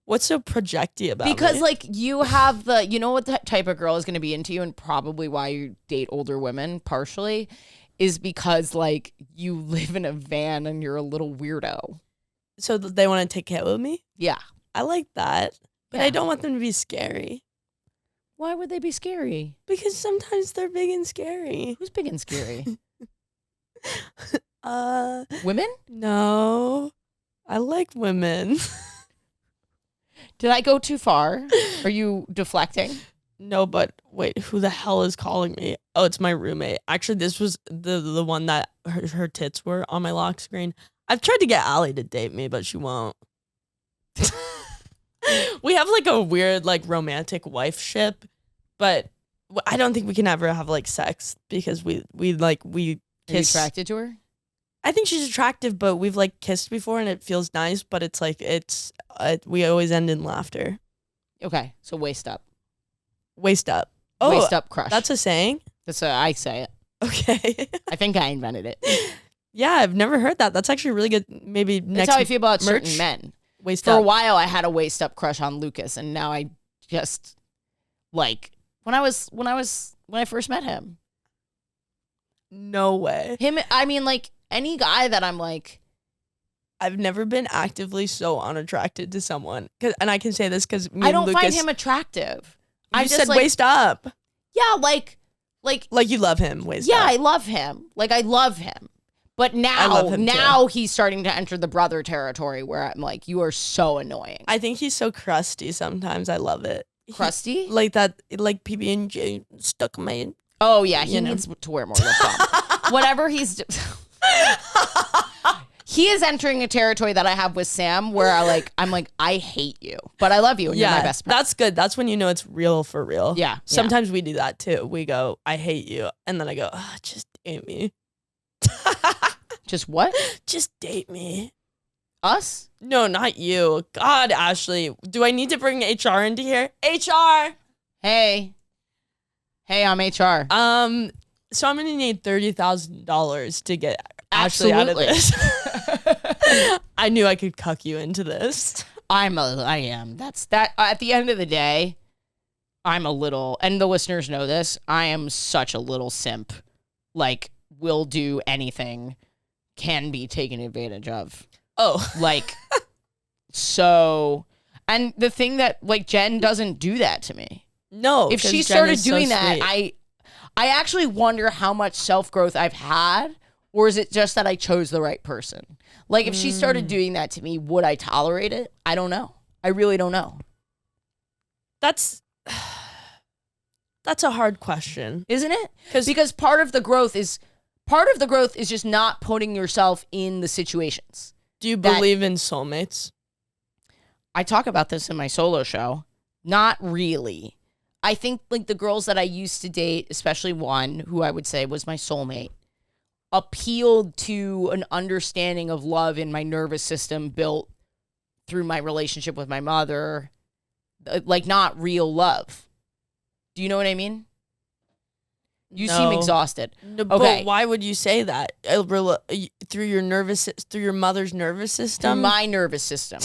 What's so projecty about Because me? like you have you know what type of girl is going to be into you, and probably why you date older women partially is because like you live in a van and you're a little weirdo. So they want to take care of me? Yeah. I like that. But Yeah. I don't want them to be scary. Why would they be scary? Because sometimes they're big and scary. Who's big and scary? Uh, Women? no. I like women. Did I go too far? Are you deflecting? No, but wait, who the hell is calling me? Oh, it's my roommate. Actually, this was the one that her tits were on my lock screen. I've tried to get Allie to date me, but she won't. We have like a weird like romantic wife ship, but I don't think we can ever have like sex because we Are you kiss. attracted to her? I think she's attractive, but we've like kissed before and it feels nice, but it's like we always end in laughter. Okay, so waist up. Waist up. Oh, Waist up crush. that's a saying? That's how I say it. Okay. I think I invented it. Yeah, I've never heard that. That's actually really good. Maybe That's next how I feel about merch. certain men. Waist For a up. while, I had a waist up crush on Lucas, and now I just like when I first met him. No way. Him, I mean, like any guy that I'm like, I've never been actively so unattracted to someone. And I can say this because I don't find him attractive. You I just said like, waist up. yeah, like Like you love him, waist yeah, up. I love him. Like I love him. But love him now he's starting to enter the brother territory where I'm like, you are so annoying. I think he's so crusty sometimes. I love it. Crusty? Like that, like PB&J stuck my... Oh yeah, he You know. needs to wear more lip balm. Whatever he's he is entering a territory that I have with Sam where I'm like, I hate you, but I love you and you're my best friend. That's good. That's when you know it's real for real. Yeah. Sometimes we do that too. We go, I hate you. And then I go, just date me. Just what? Just date me. Us? No, not you. God, Ashley. Do I need to bring HR into here? HR! Hey, I'm HR. So I'm going to need $30,000 to get Ashley out of Absolutely. this. I knew I could cuck you into this. I am. That's that. At the end of the day, I'm a little, and the listeners know this, I am such a little simp. Like, will do anything, can be taken advantage of. Oh. Like, so, and the thing that, like, Jen doesn't do that to me. No. If she 'cause Jen started is so doing that, sweet. I actually wonder how much self-growth I've had, or is it just that I chose the right person? Like, if she started doing that to me, would I tolerate it? I don't know. I really don't know. That's a hard question. Isn't it? 'Cause- Because part of the growth is just not putting yourself in the situations. Do you That- believe in soulmates? I talk about this in my solo show. Not really. I think like the girls that I used to date, especially one who I would say was my soulmate, appealed to an understanding of love in my nervous system built through my relationship with my mother, like not real love. Do you know what I mean? You seem No. exhausted. No, Okay. But why would you say that? Through your mother's nervous Through system? my nervous system.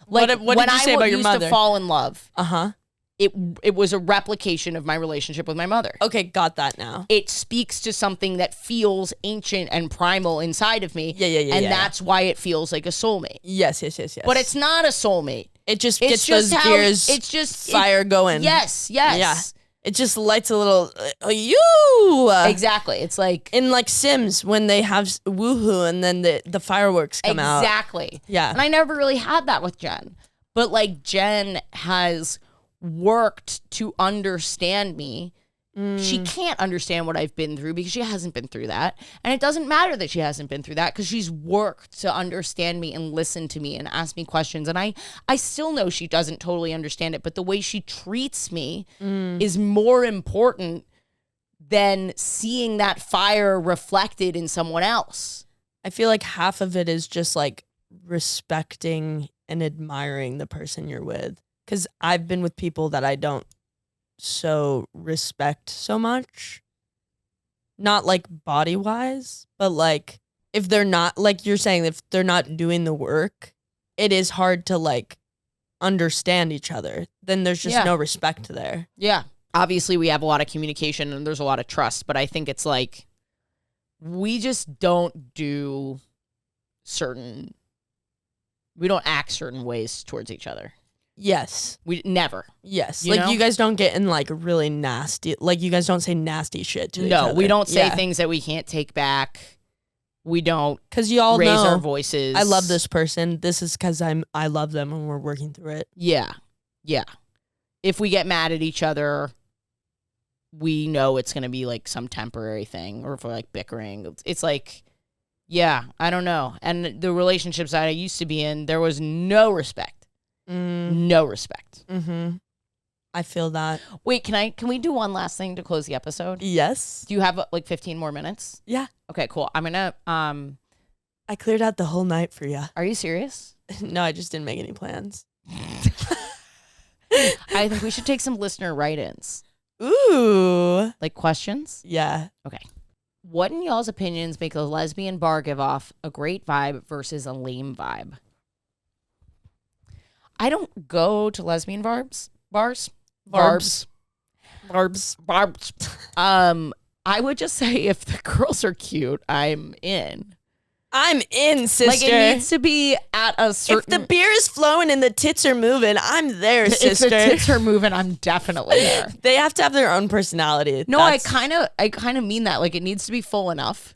What did when you say about your used mother? to fall in love, Uh-huh. it was a replication of my relationship with my mother. Okay, got that now. It speaks to something that feels ancient and primal inside of me. Yeah. And that's why it feels like a soulmate. Yes. But it's not a soulmate. It just It's gets just those how gears it's just fire going. Yes. Yeah. It just lights a little you. Exactly. It's like In like Sims when they have woohoo and then the fireworks come out. exactly. Yeah. And I never really had that with Jen. But like Jen has worked to understand me. She can't understand what I've been through because she hasn't been through that. And it doesn't matter that she hasn't been through that because she's worked to understand me and listen to me and ask me questions. And I still know she doesn't totally understand it, but the way she treats me is more important than seeing that fire reflected in someone else. I feel like half of it is just like respecting and admiring the person you're with. Because I've been with people that I don't so respect so much. Not like body wise, but like if they're not, like you're saying, if they're not doing the work, it is hard to like understand each other. Then there's just Yeah. no respect there. Yeah. Obviously, we have a lot of communication and there's a lot of trust, but I think it's like we just don't do we don't act certain ways towards each other. Yes. We never. Yes. You like know? you guys don't get in like really nasty, like you guys don't say nasty shit to each other. No, we don't say Yeah. things that we can't take back. We don't Because you all raise know our voices. I love this person. This is because I love them and we're working through it. Yeah. Yeah. If we get mad at each other, we know it's going to be like some temporary thing, or if we're like bickering, it's like, yeah, I don't know. And the relationships that I used to be in, there was no respect. No respect. Mm-hmm. I feel that. Wait, can we do one last thing to close the episode? Yes. Do you have like 15 more minutes? Yeah. Okay, cool. I'm gonna I cleared out the whole night for you. are you serious? No, I just didn't make any plans. I think we should take some listener write-ins. Ooh. Like questions. Yeah. What in y'all's opinions make a lesbian bar give off a great vibe versus a lame vibe? I don't go to lesbian bars. Barbs. I would just say if the girls are cute, I'm in. I'm in, sister. Like it needs to be at a certain. if the beer is flowing and the tits are moving, I'm there, if sister. the tits are moving, I'm definitely there. They have to have their own personality. No, That's- I kind of mean that. Like it needs to be full enough,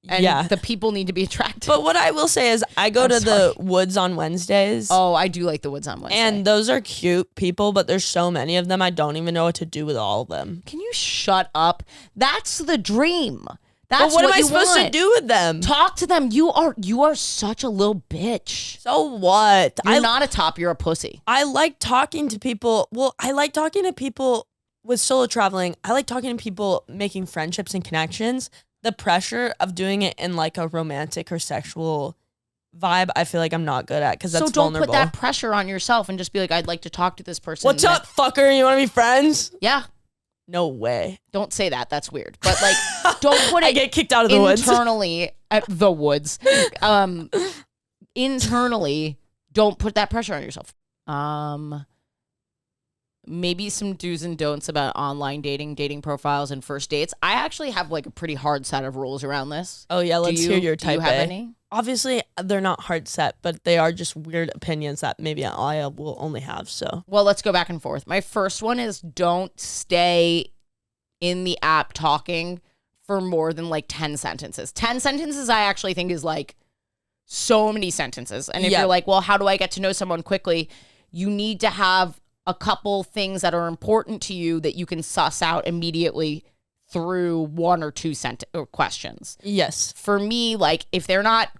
and Yeah. the people need to be attractive. But what I will say is I go I'm to sorry. the woods on Wednesdays. Oh, I do like the woods on Wednesday. And those are cute people, but there's so many of them, I don't even know what to do with all of them. Can you shut up? That's the dream. That's But what am I you supposed to want. do with them? Talk to them. You are such a little bitch. So what? You're not a top. You're a pussy. I like talking to people. Well, I like talking to people with solo traveling. I like talking to people making friendships and connections. The pressure of doing it in like a romantic or sexual vibe, I feel like I'm not good at because that's so don't vulnerable. put that pressure on yourself and just be like, I'd like to talk to this person. What's up, fucker? You want to be friends? Yeah. No way. Don't say that. That's weird. But like, don't put it I get kicked out of the woods. Internally at the woods. Internally, don't put that pressure on yourself. Maybe some do's and don'ts about online dating profiles, and first dates. I actually have like a pretty hard set of rules around this. Oh yeah, let's hear your type Do you have A. any? Obviously, they're not hard set, but they are just weird opinions that maybe I will only have. So, well, let's go back and forth. My first one is don't stay in the app talking for more than like 10 sentences. 10 sentences I actually think is like so many sentences. And if you're like, well, how do I get to know someone quickly? You need to have a couple things that are important to you that you can suss out immediately through one or two questions. Yes. For me, like if they're not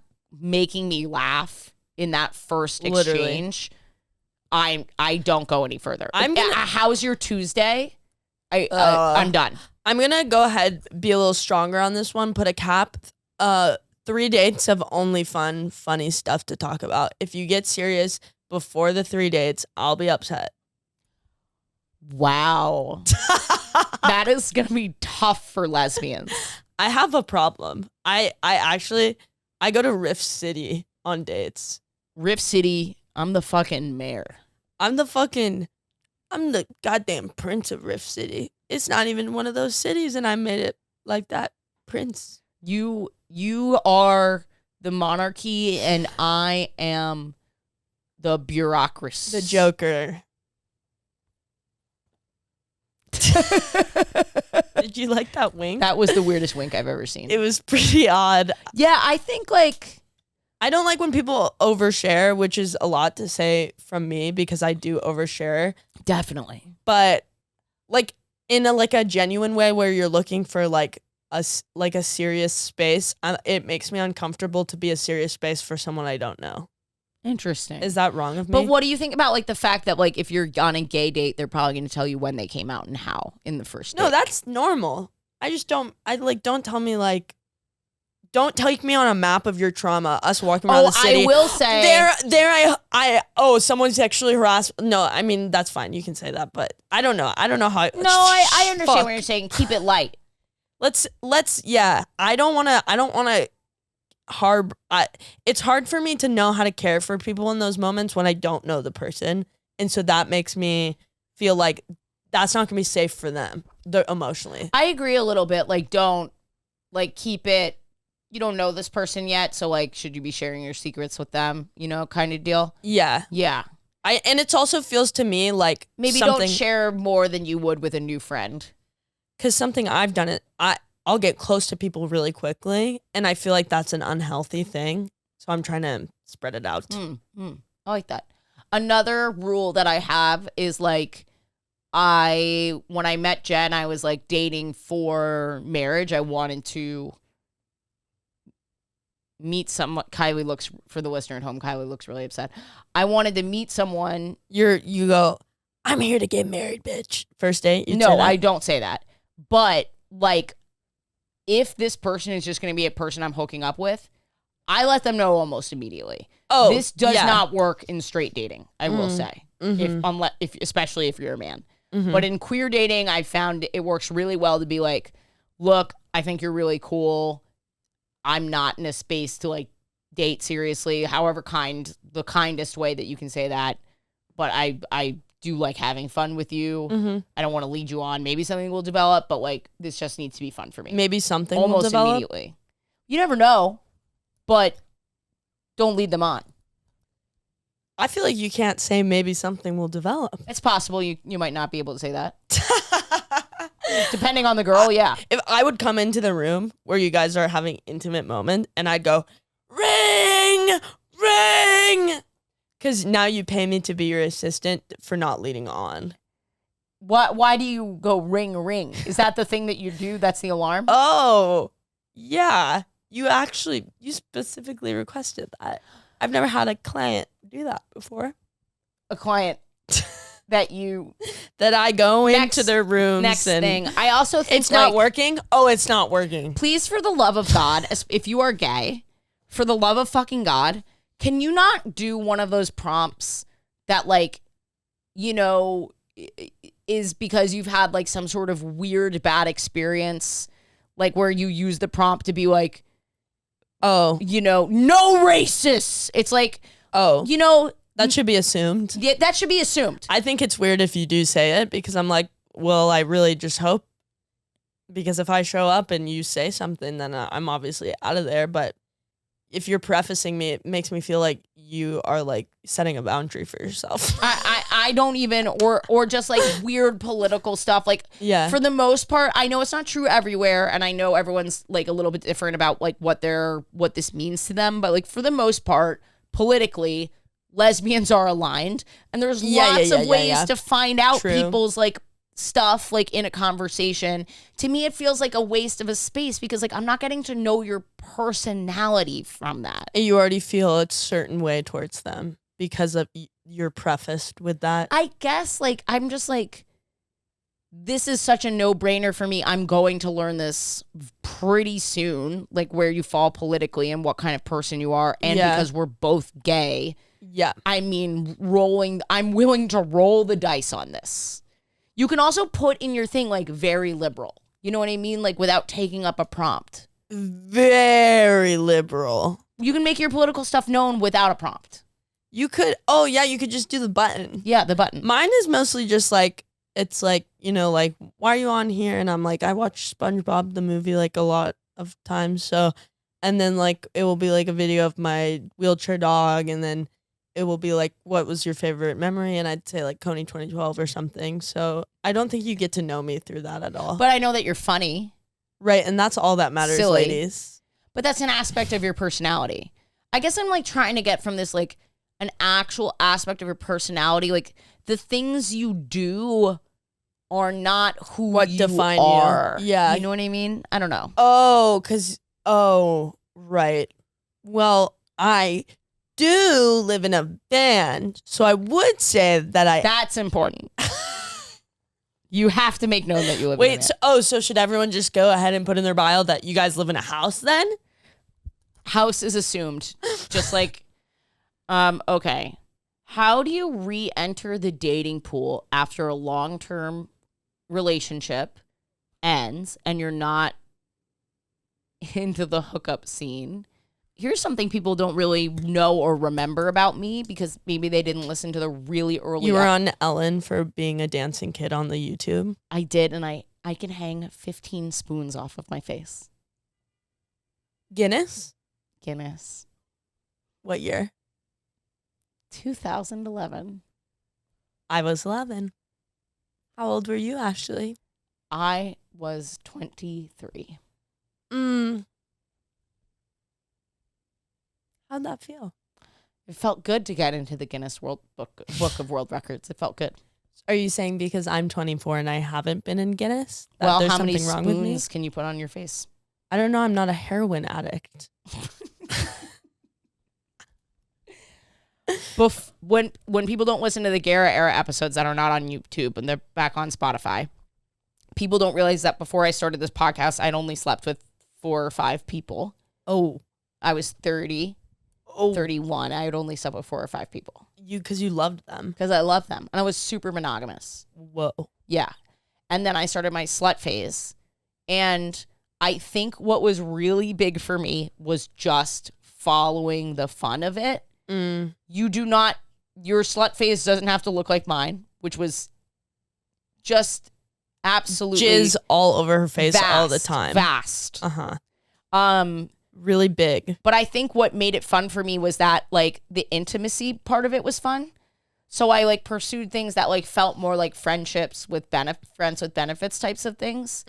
making me laugh in that first exchange, I don't go any further. How's your Tuesday? I'm done. I'm gonna go ahead, be a little stronger on this one. Put a cap. 3 dates of only funny stuff to talk about. If you get serious before the 3 dates, I'll be upset. Wow. That is going to be tough for lesbians. I have a problem. I go to Rift City on dates. Rift City, I'm the fucking mayor. I'm the goddamn prince of Rift City. It's not even one of those cities, and I made it like that, prince. You are the monarchy, and I am the bureaucracy. The Joker. Did you like that wink? That was the weirdest wink I've ever seen. It was pretty odd. Yeah, I think like I don't like when people overshare, which is a lot to say from me because I do overshare. Definitely. But like in a genuine way where you're looking for like a serious space, it makes me uncomfortable to be a serious space for someone I don't know. Interesting. Is that wrong of me? But what do you think about like the fact that like if you're on a gay date, they're probably going to tell you when they came out and how in the first date? No, that's normal. Don't tell me like, don't take me on a map of your trauma, us walking around the city. I will say someone sexually harassed. No, I mean, that's fine. You can say that, but I don't know. I don't know how. No, I understand what you're saying. Keep it light. Let's I don't want to it's hard for me to know how to care for people in those moments when I don't know the person. And so that makes me feel like that's not going to be safe for them emotionally. I agree a little bit. Like, don't like keep it. You don't know this person yet. So like, should you be sharing your secrets with them? You know, kind of deal. Yeah. Yeah. And it also feels to me like maybe don't share more than you would with a new friend. Because something I've done I'll get close to people really quickly, and I feel like that's an unhealthy thing. So I'm trying to spread it out. I like that. Another rule that I have is like, when I met Jen, I was like dating for marriage. I wanted to meet someone. Kylie looks, for the listener at home, Kylie looks really upset. I wanted to meet someone. You go, I'm here to get married, bitch. First date? No, I don't say that. But like, if this person is just going to be a person I'm hooking up with, I let them know almost immediately. Oh, this does not work in straight dating, I will say, especially if you're a man. But in queer dating, I found it works really well to be like, look, I think you're really cool. I'm not in a space to like date seriously, however the kindest way that you can say that. But I do like having fun with you. I don't want to lead you on. Maybe something will develop, but like this just needs to be fun for me. Maybe something almost will develop immediately. You never know, but don't lead them on. I feel like you can't say maybe something will develop. It's possible you might not be able to say that. Depending on the girl, yeah. If I would come into the room where you guys are having intimate moment and I'd go, ring, ring. Because now you pay me to be your assistant for not leading on. Why do you go ring, ring? Is that the thing that you do? That's the alarm? Oh, yeah. You specifically requested that. I've never had a client do that before. A client that I go into their rooms. Next thing. I also think it's not working. Oh, it's not working. Please, for the love of God, if you are gay, for the love of fucking God, can you not do one of those prompts that like, you know, is because you've had like some sort of weird bad experience, like where you use the prompt to be like, Oh, you know, no racists. It's like, oh, you know, that should be assumed. yeah, that should be assumed. I think it's weird if you do say it because I'm like, well, I really just hope, because if I show up and you say something, then I'm obviously out of there. But if you're prefacing me, it makes me feel like you are like setting a boundary for yourself. I don't even, or just like weird political stuff. Like, Yeah. for the most part, I know it's not true everywhere, and I know everyone's like a little bit different about like what this means to them. But like for the most part, politically, lesbians are aligned, and there's lots of ways to find out people's like stuff like in a conversation. To me, it feels like a waste of a space because like I'm not getting to know your personality from that. You already feel a certain way towards them because of you're prefaced with that. I guess like I'm just like, this is such a no-brainer for me. I'm going to learn this pretty soon, like where you fall politically and what kind of person you are. And because we're both gay, I mean, I'm willing to roll the dice on this. You can also put in your thing like very liberal. You know what I mean? Like without taking up a prompt. Very liberal. You can make your political stuff known without a prompt. You could, you could just do the button. Yeah, the button. Mine is mostly just like, it's like, you know, like, why are you on here? And I'm like, I watch SpongeBob the movie like a lot of times. So, and then like, it will be like a video of my wheelchair dog. And then it will be like, what was your favorite memory? And I'd say like Coney 2012 or something. So I don't think you get to know me through that at all. But I know that you're funny. Right. And that's all that matters, Silly. ladies. But that's an aspect of your personality. I guess I'm like trying to get from this like an actual aspect of your personality. Like the things you do are not who What you define are. you. Yeah. You know what I mean? I don't know. Right. Well, I do live in a band, so I would say that That's important. You have to make known that you live in a band. So should everyone just go ahead and put in their bio that you guys live in a house then? House is assumed. Just like, okay. How do you re-enter the dating pool after a long-term relationship ends and you're not into the hookup scene? Here's something people don't really know or remember about me because maybe they didn't listen to the really early. You were on Ellen for being a dancing kid on the YouTube. I did, and I can hang 15 spoons off of my face. Guinness? What year? 2011. I was 11. How old were you, Ashley? I was 23. How'd that feel? It felt good to get into the Guinness World Book of World Records. It felt good. Are you saying because I'm 24 and I haven't been in Guinness? Well, there's how many something wrong with me? spoons can you put on your face? I don't know. I'm not a heroin addict. When people don't listen to the Guerra era episodes that are not on YouTube and they're back on Spotify, people don't realize that before I started this podcast, I'd only slept with 4 or 5 people. Oh. I was 30. 31. I had only slept with 4 or 5 people. Because you loved them. Because I loved them. And I was super monogamous. Whoa. Yeah. And then I started my slut phase. And I think what was really big for me was just following the fun of it. You do not, your slut phase doesn't have to look like mine, which was just absolutely jizz all over her face all the time. Vast. Really big. But I think what made it fun for me was that like the intimacy part of it was fun. So I like pursued things that like felt more like friendships with friends with benefits types of things.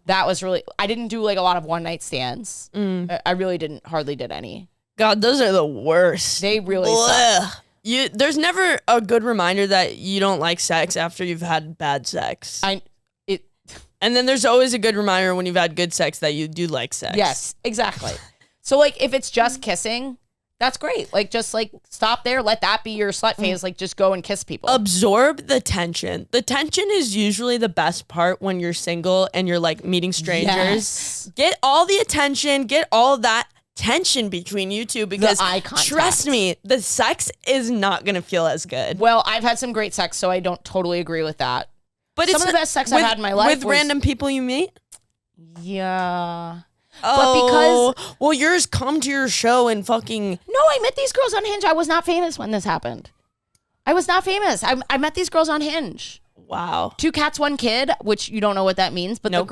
That was really, I didn't do like a lot of one night stands. I really hardly did any. God, those are the worst. They really suck. There's never a good reminder that you don't like sex after you've had bad sex. And then there's always a good reminder when you've had good sex that you do like sex. Yes, exactly. So like if it's just kissing, that's great. Like just like stop there, let that be your slut phase. Like just go and kiss people. Absorb the tension. The tension is usually the best part when you're single and you're like meeting strangers. Yes. Get all the attention, get all that tension between you two because The eye contact. trust me, the sex is not gonna feel as good. Well, I've had some great sex, so I don't totally agree with that. But Some of the best sex I've had in my life with was- random people you meet. Yeah. Oh, well, yours come to your show and fucking. No, I met these girls on Hinge. I was not famous when this happened. I was not famous. I met these girls on Hinge. Wow. 2 cats, 1 kid, which you don't know what that means, but Nope.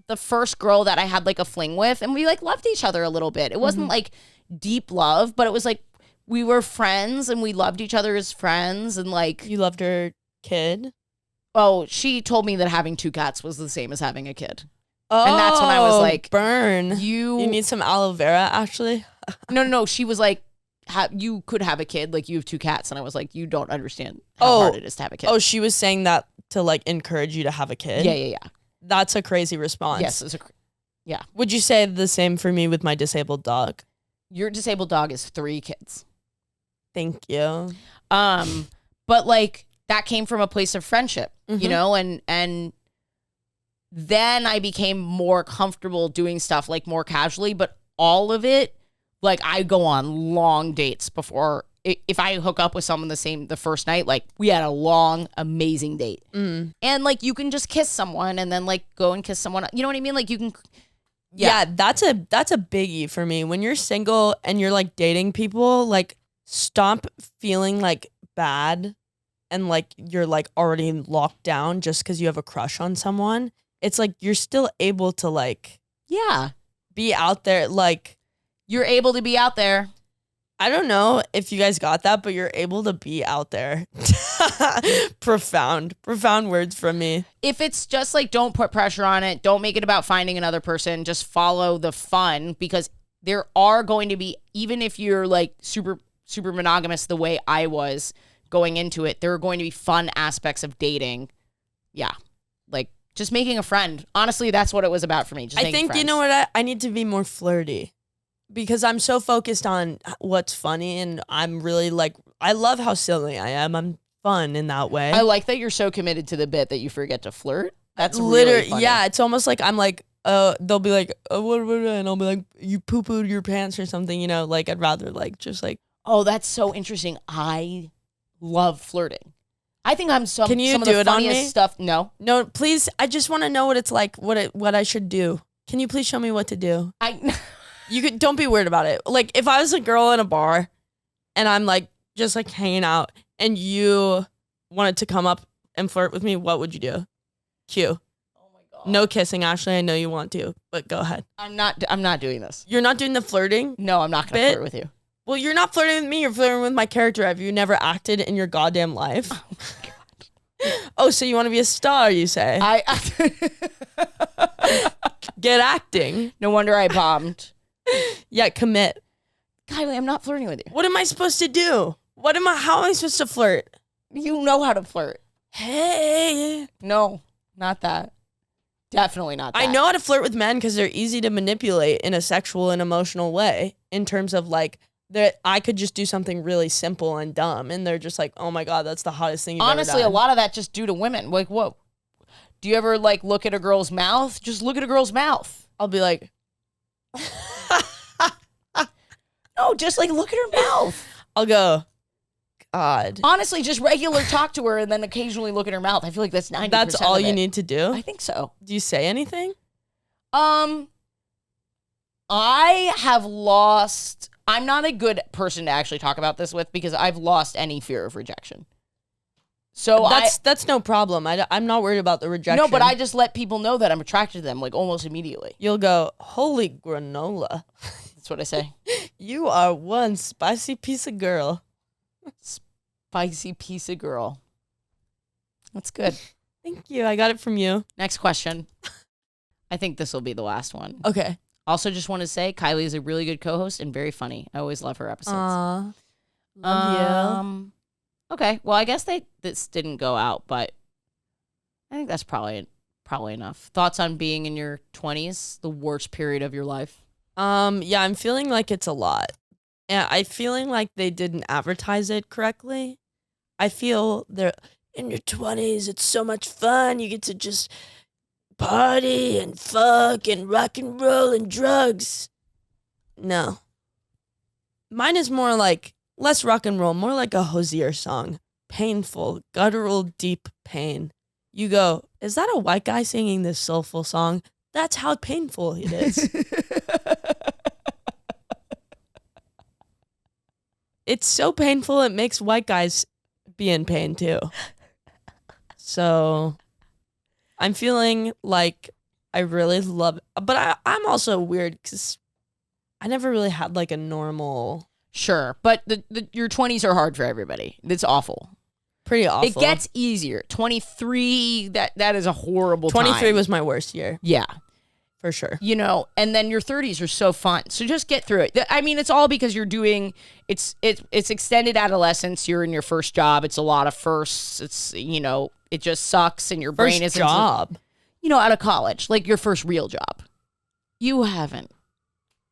the first girl that I had like a fling with, and we like loved each other a little bit. It wasn't like deep love, but it was like we were friends and we loved each other as friends, and like, You loved her kid. oh, she told me that having 2 cats was the same as having a kid. Oh, And that's when I was like, burn. You need some aloe vera, Ashley. no. She was like, you could have a kid, like you have 2 cats, and I was like, you don't understand how Oh. hard it is to have a kid. Oh, she was saying that to like encourage you to have a kid. yeah. That's a crazy response. Yes, it was Would you say the same for me with my disabled dog? your disabled dog is 3 kids. Thank you. But like that came from a place of friendship, you know, and then I became more comfortable doing stuff like more casually, but all of it, like I go on long dates before if I hook up with someone the first night, like we had a long, amazing date. And like you can just kiss someone and then like go and kiss someone. You know what I mean? Like you can. Yeah, that's a biggie for me. When you're single and you're like dating people, like stop feeling like bad and like you're like already locked down just because you have a crush on someone. It's like you're still able to like be out there. Like You're able to be out there. I don't know if you guys got that, but you're able to be out there. Profound words from me. If it's just like, don't put pressure on it. Don't make it about finding another person. Just follow the fun, because there are going to be, even if you're like super monogamous the way I was going into it, there are going to be fun aspects of dating. Yeah. Like just making a friend. Honestly, that's what it was about for me. Just I making think, friends. you know what, I need to be more flirty because I'm so focused on what's funny, and I'm really like, I love how silly I am. I'm fun in that way. I like that you're so committed to the bit that you forget to flirt. That's literally really funny. Yeah, it's almost like I'm like, they'll be like, what, and I'll be like, you poo-pooed your pants or something, you know, like I'd rather like just like. Oh, that's so interesting. I love flirting. I think I'm some Can you some of do the it on funniest me? stuff. No. No, please, I just want to know what it's like, what I should do. Can you please show me what to do? Don't be weird about it. Like if I was a girl in a bar and I'm like just like hanging out and you wanted to come up and flirt with me, what would you do? Q. Oh my God. No kissing, Ashley. I know you want to, but go ahead. I'm not doing this. You're not doing the flirting? No, I'm not going to Bit? flirt with you. Well, you're not flirting with me. You're flirting with my character. Have you never acted in your goddamn life? Oh my God. Oh, so you want to be a star, you say? Get acting. No wonder I bombed. Yeah, commit. Kylie, I'm not flirting with you. What am I supposed to do? How am I supposed to flirt? You know how to flirt. Hey. No, not that. Definitely not that. I know how to flirt with men because they're easy to manipulate in a sexual and emotional way, in terms of like that I could just do something really simple and dumb and they're just like, oh my God, that's the hottest thing you've Honestly, ever a done. lot of that just due to women. Like, what? Do you ever like look at a girl's mouth? Just look at a girl's mouth. I'll be like, No, just like look at her mouth. I'll go, God. Honestly, just regular talk to her and then occasionally look at her mouth. I feel like that's 90%. That's all of you it. need to do? I think so. Do you say anything? I have lost. I'm not a good person to actually talk about this with because I've lost any fear of rejection. So That's no problem. I'm not worried about the rejection. No, but I just let people know that I'm attracted to them like almost immediately. You'll go, holy granola. That's what I say. You are one spicy piece of girl. Spicy piece of girl. That's good. Thank you. I got it from you. Next question. I think this will be the last one. Okay. Also, just want to say Kylie is a really good co-host and very funny. I always love her episodes. Love you. Okay. Well, I guess this didn't go out, but I think that's probably enough. Thoughts on being in your 20s, the worst period of your life? Yeah, I'm feeling like it's a lot. Yeah, I'm feeling like they didn't advertise it correctly. I feel they're in your 20s, it's so much fun. You get to just party and fuck and rock and roll and drugs. No. Mine is more like less rock and roll, more like a Hosier song. Painful, guttural, deep pain. You go, is that a white guy singing this soulful song? That's how painful it is. It's so painful it makes white guys be in pain too. So I'm feeling like I really love it. But I'm also weird because I never really had like a normal. Sure, but your 20s are hard for everybody. It's awful. Pretty awful. It gets easier. 23, that is a horrible 23 time. was my worst year. Yeah. For sure. You know, and then your 30s are so fun. So just get through it. I mean, it's all because you're doing, it's extended adolescence. You're in your first job. It's a lot of firsts. It's, you know, it just sucks and your brain isn't. First job? You know, out of college, like your first real job. You haven't.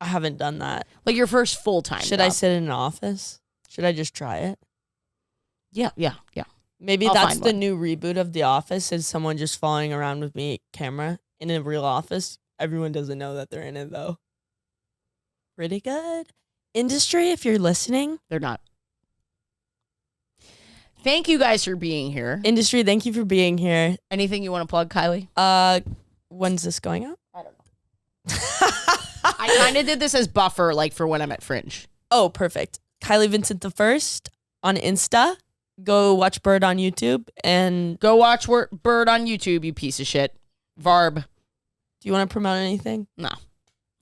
I haven't done that. Like your first full-time Should job. I sit in an office? Should I just try it? Yeah. Maybe I'll that's find the one. new reboot of The Office, is someone just following around with me camera in a real office. Everyone doesn't know that they're in it, though. Pretty good. Industry, if you're listening. They're not. Thank you guys for being here. Industry, thank you for being here. Anything you want to plug, Kylie? When's this going up? I don't know. I kind of did this as buffer, like for when I'm at Fringe. Oh, perfect. Kylie Vincent the First on Insta. Go watch Bird on YouTube. And Go watch Bird on YouTube, you piece of shit. Varb. do you want to promote anything? No.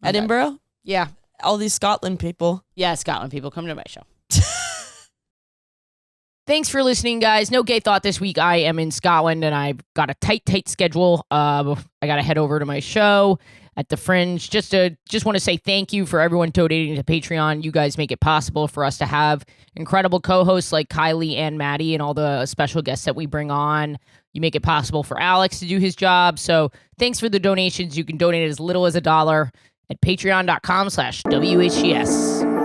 Edinburgh? Yeah. All these Scotland people. Yeah, Scotland people, come to my show. Thanks for listening, guys. No gay thought this week. I am in Scotland and I've got a tight schedule. I got to head over to my show at the Fringe. Just want to say thank you for everyone donating to Patreon. You guys make it possible for us to have incredible co-hosts like Kylie and Maddie and all the special guests that we bring on. You make it possible for Alex to do his job. So thanks for the donations. You can donate as little as $1 at patreon.com/WHGS.